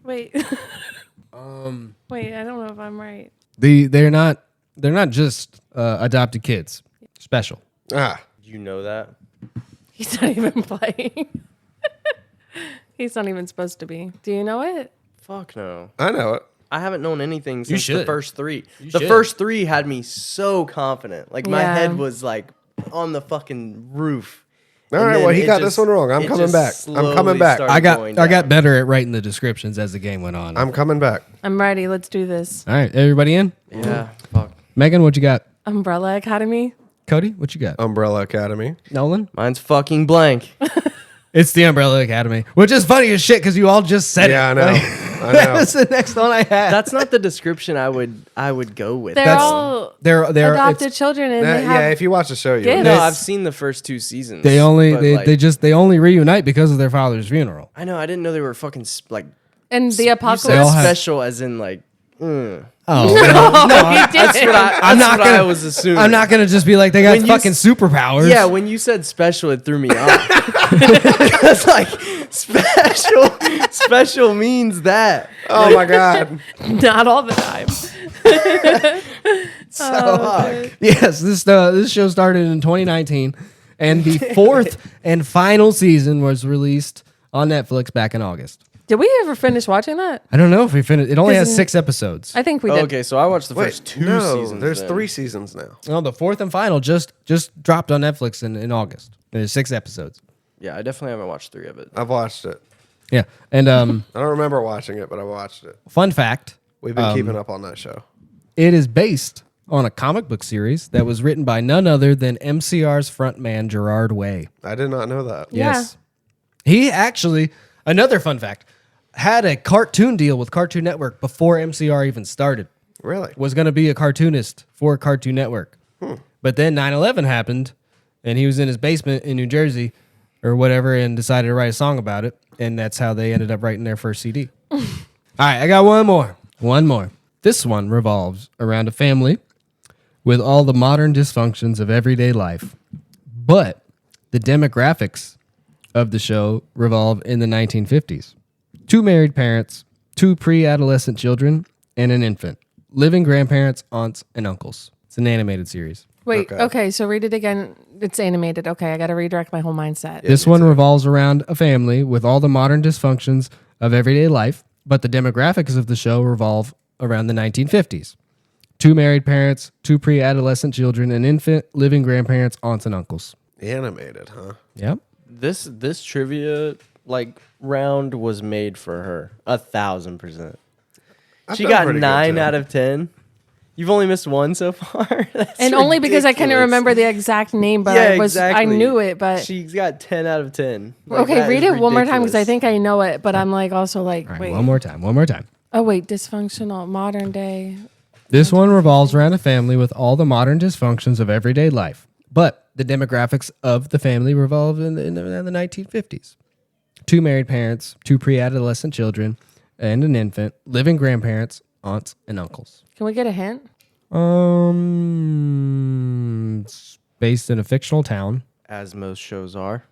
Wait. Wait, I don't know if I'm right. They're not just adopted kids. Special. Ah. You know that? He's not even playing. He's not even supposed to be. Do you know it? Fuck no. I know it. I haven't known anything since the should. first 3. You The should. first 3 had me so confident. Like my Yeah. head was like on the fucking roof. All And right, then well, he it got just- this one wrong. I'm it coming just back. I'm coming slowly back. started I going got down. better at writing the descriptions as the game went on. I'm coming back. I'm ready. Let's do this. All right, everybody in? Yeah. Fuck. Megan, what you got? Umbrella Academy. Cody, what you got? Umbrella Academy. Nolan? Mine's fucking blank. It's the Umbrella Academy, which is funny as shit because you all just said Yeah, I it. know. Like, That was the next one I had. That's not the description I would go with. They're That's- all they're adopted children, and they have yeah, if you watch the show, you gifts. would. No, It's- I've seen the first 2 seasons. they only but, they only reunite because of their father's funeral. I know. I didn't know they were fucking like and the They apocalypse. all have- special, as in like. Oh, That's what I was assuming. I'm not gonna just be like they got When you fucking superpowers. Yeah, when you said special, it threw me off. Because like special means that. Oh my god. Not all the time. Yes, this show started in 2019, and the 4th and final season was released on Netflix back in August. Did we ever finish watching that? I don't know if we finished. It only has Isn't- 6 episodes. I think we Oh, did. okay, so I watched the Wait, first 2 no, seasons. there's then. 3 seasons now. No, the 4th and final just dropped on Netflix in August. There's 6 episodes. Yeah, I definitely haven't watched 3 of it. I've watched it. Yeah, and I don't remember watching it, but I watched it. fun fact: We've been keeping up on that show. it is based on a comic book series that was written by none other than MCR's frontman Gerard Way. I did not know that. Yeah. Yes, he actually. Another fun fact: had a cartoon deal with Cartoon Network before MCR even started. Really? Was going to be a cartoonist for Cartoon Network. But then 9/11 happened, and he was in his basement in New Jersey or whatever and decided to write a song about it. And that's how they ended up writing their first CD. All right, I got one more. One more. This one revolves around a family with all the modern dysfunctions of everyday life. But the demographics of the show revolve in the 1950s. 2 married parents, 2 pre-adolescent children, and an infant. Living grandparents, aunts, and uncles. It's an animated series. Wait, Okay. okay, so read it again. It's animated. Okay, I got to redirect my whole mindset. This one revolves around a family with all the modern dysfunctions of everyday life, but the demographics of the show revolve around the 1950s. 2 married parents, 2 pre-adolescent children, an infant, living grandparents, aunts, and uncles. Animated, huh? Yep. This trivia like round was made for her 1,000%. I've She done got pretty good, 9 too. out of 10. You've only missed 1 so far. That's And only because I couldn't ridiculous. remember the exact name, but Yeah, I knew it. But she's got 10 out of 10. Like, okay, that read is it one more time because I ridiculous. think I know it. But I'm like also like, All right, wait. one more time. Oh wait, dysfunctional modern day. This one revolves around a family with all the modern dysfunctions of everyday life, but the demographics of the family revolve in the 1950s. 2 married parents, 2 pre-adolescent children, and an infant, living grandparents, aunts, and uncles. Can we get a hint? It's based in a fictional town. As most shows are.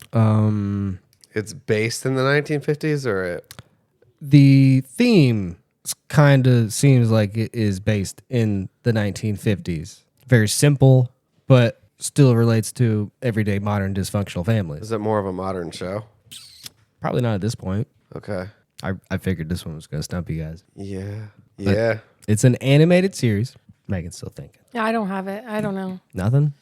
It's based in the 1950s, or it? The theme kind of seems like it is based in the 1950s. Very simple, but still relates to everyday modern dysfunctional families. Is it more of a modern show? Probably not at this point. Okay. I figured this one was going to stump you guys. Yeah. Yeah. It's an animated series. Megan's still thinking. Yeah, I don't have it. I don't know. Nothing?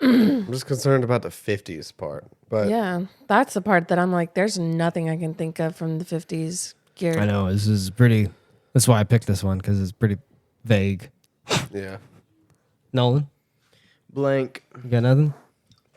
I'm just concerned about the 50s part. But Yeah, that's the part that I'm like, there's nothing I can think of from the 50s gear. I know. This is pretty. That's why I picked this one, because it's pretty vague. yeah. Nolan, Blank. you got nothing?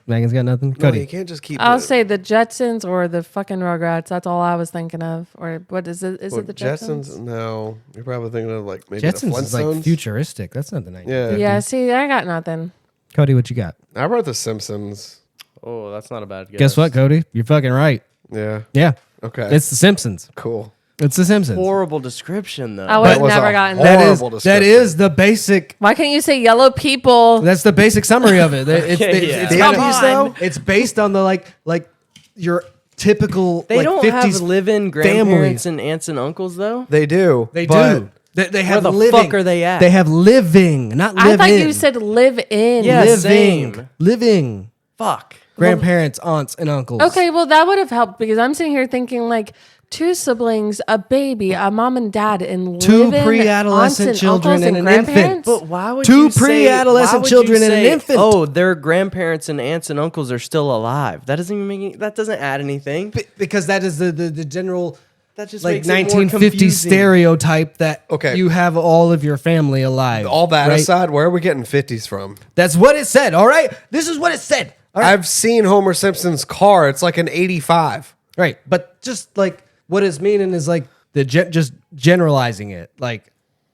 Megan's got nothing? No, Cody. you can't just keep. I'll say the Jetsons or the fucking Rugrats. That's all I was thinking of. Or what is it? Is it the Jetsons? No, you're probably thinking of like maybe Jetsons the is like Flintstones. futuristic. That's not the 1950s. Yeah. Yeah, see, I got nothing. Cody, what you got? I wrote the Simpsons. Oh, that's not a bad guess. Guess what, Cody? You're fucking right. Yeah. Yeah. Okay. It's The Simpsons. cool. It's The Simpsons. Horrible description, though. I would have was never a gotten horrible that. description. that is the basic. Why can't you say yellow people? That's the basic summary of it. It's, Okay, it's, yeah. it's, Come kinda- on. it's based on the like your typical They like don't 50s have live-in grandparents and aunts and uncles, though. They do. They but do. They have the living. fuck are they at? They have living, not living. I thought you said live in. Yeah, living. same. Living. Fuck. Grandparents, aunts, and uncles. Okay, well, that would have helped because I'm sitting here thinking like 2 siblings, a baby, a mom and dad, and 2 live-in pre-adolescent aunts children uncles and an infant. grandparents? But why would 2 you say- pre-adolescent why would children you and an say, infant. Oh, their grandparents and aunts and uncles are still alive. That doesn't even make any, that doesn't add anything. Because that is the general That just like makes it more 1950s confusing. stereotype that Okay. you have all of your family alive. all that right? aside, where are we getting 50s from? That's what it said. All right, this is what it said. All right, I've seen Homer Simpson's car. It's like an 85. right. But just like what it's meaning is like just generalizing it. Like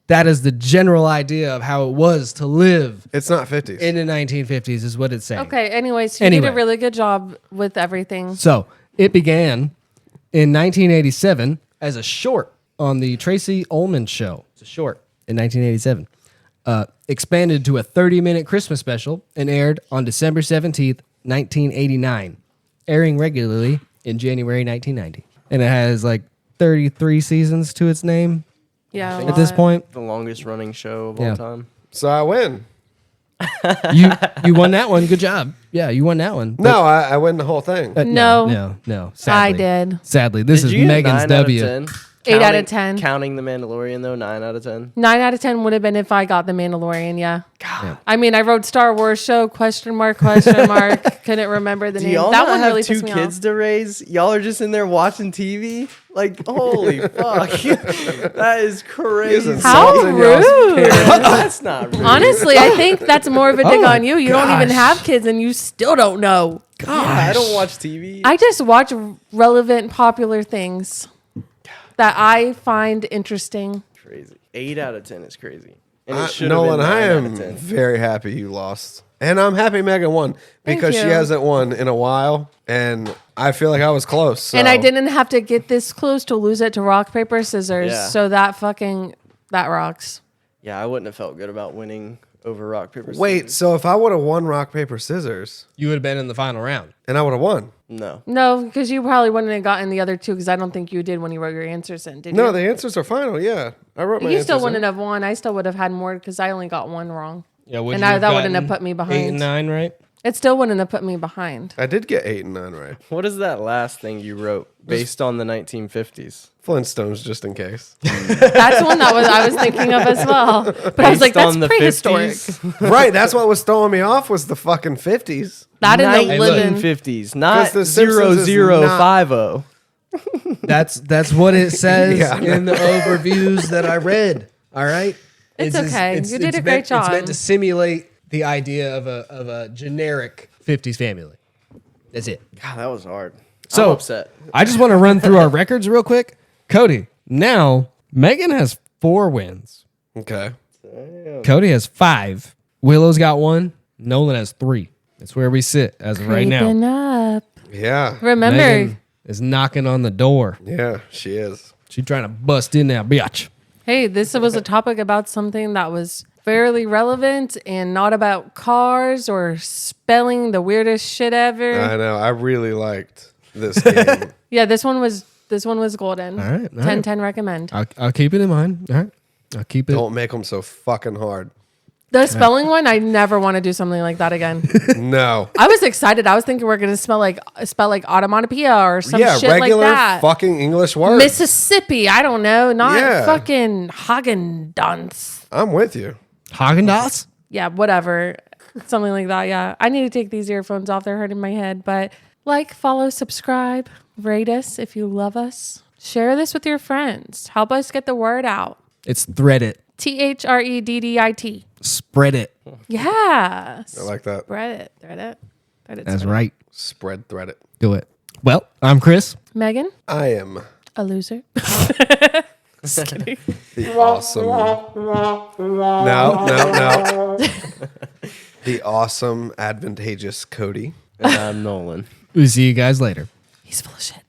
that is the general idea of how it was to live It's not 50s. in the 1950s is what it's saying. Okay. Anyways, you did Anyway. a really good job with everything. So it began in 1987 as a short on the Tracy Ullman Show. It's a short in 1987. Expanded to a 30-minute Christmas special and aired on December 17th, 1989, airing regularly in January 1990. And it has like 33 seasons to its name Yeah. at this point. The longest running show of Yeah. all time. So I win. You won that one. Good job. Yeah, you won that one. No, I win the whole thing. No. No. I Sadly. did. Sadly, this Did is you get Megan's 9 out of W. 10? 8 out of Counting- 10. Counting the Mandalorian though, 9 out of 10. 9 out of 10 would have been if I got the Mandalorian. Yeah. Yeah. I mean, I wrote Star Wars show, question mark. Couldn't remember the Do name. y'all That not one have really 2 pissed me kids off. to raise? Y'all are just in there watching TV? Like, holy fuck. That is crazy. How insulting y'all's rude. That's not rude. Honestly, I think that's more of a dig Oh my on you. You don't even gosh. have kids and you still don't know. Yeah, I don't watch TV. I just watch relevant, popular things that I find interesting. Crazy. 8 out of 10 is crazy. And it should have Nolan, been 9 I out am of 10. very happy you lost. And I'm happy Megan won because she you. hasn't won in a while. And I feel like I was close. So. And I didn't have to get this close to lose it to rock, paper, scissors. Yeah. So that rocks. Yeah, I wouldn't have felt good about winning over rock, paper, scissors. Wait, so if I would have won rock, paper, scissors, You would have been in the final round. and I would have won. No. No, because you probably wouldn't have gotten the other two because I don't think you did when you wrote your answers in, did No, you? the answers are final. Yeah. I wrote my You answers still in. wouldn't have won. I still would have had more because I only got one wrong. Yeah, would And you have that wouldn't gotten have put me 8 behind. and 9, right? It still wouldn't have put me behind. I did get 8 and 9 right. What is that last thing you wrote based on the 1950s? Flintstones, just in case. That's one that I was thinking of as well. But I was like, Based that's on the prehistoric. 50s? Right. That's what was throwing me off was the fucking 50s. That in the Hey, look. living. 1950s, not The Simpsons is 0050. That's what it says Yeah, I know. in the overviews that I read. All right, It's okay. You did a great It's job. meant to simulate the idea of a generic 50s family. That's it. God, that was hard. So I'm upset. I just want to run through our records real quick. Cody, now Megan has 4 wins. Okay. Cody has 5. Willow's got 1. Nolan has 3. That's where we sit as of right now. Creeping up. Yeah. Remember, Megan is knocking on the door. Yeah, she is. She's trying to bust in now, bitch. hey, this was a topic about something that was fairly relevant and not about cars or spelling the weirdest shit ever. I know. I really liked this game. Yeah, this one was golden. All right, all 10/10 recommend. I'll keep it in mind. All right. I'll keep it. Don't make them so fucking hard. The spelling one, I never want to do something like that again. No. I was excited. I was thinking we're gonna spell like onomatopoeia or some Yeah, shit like regular that. fucking English words. Mississippi, I don't know, not Yeah. fucking Hagen-Dazs. I'm with you. Haagen-Dazs? Yeah, whatever, something like that. Yeah, I need to take these earphones off. They're hurting my head. But like, follow, subscribe, rate us if you love us. Share this with your friends. Help us get the word out. It's Threddit. THREDDIT. Spread it. Yeah. I like that. Thread it. That's right. Spread thread it. Do it. Well, I'm Chris. Megan, I am a loser. Just kidding. the awesome. No. The awesome, advantageous Cody. And I'm Nolan. We'll see you guys later. He's full of shit.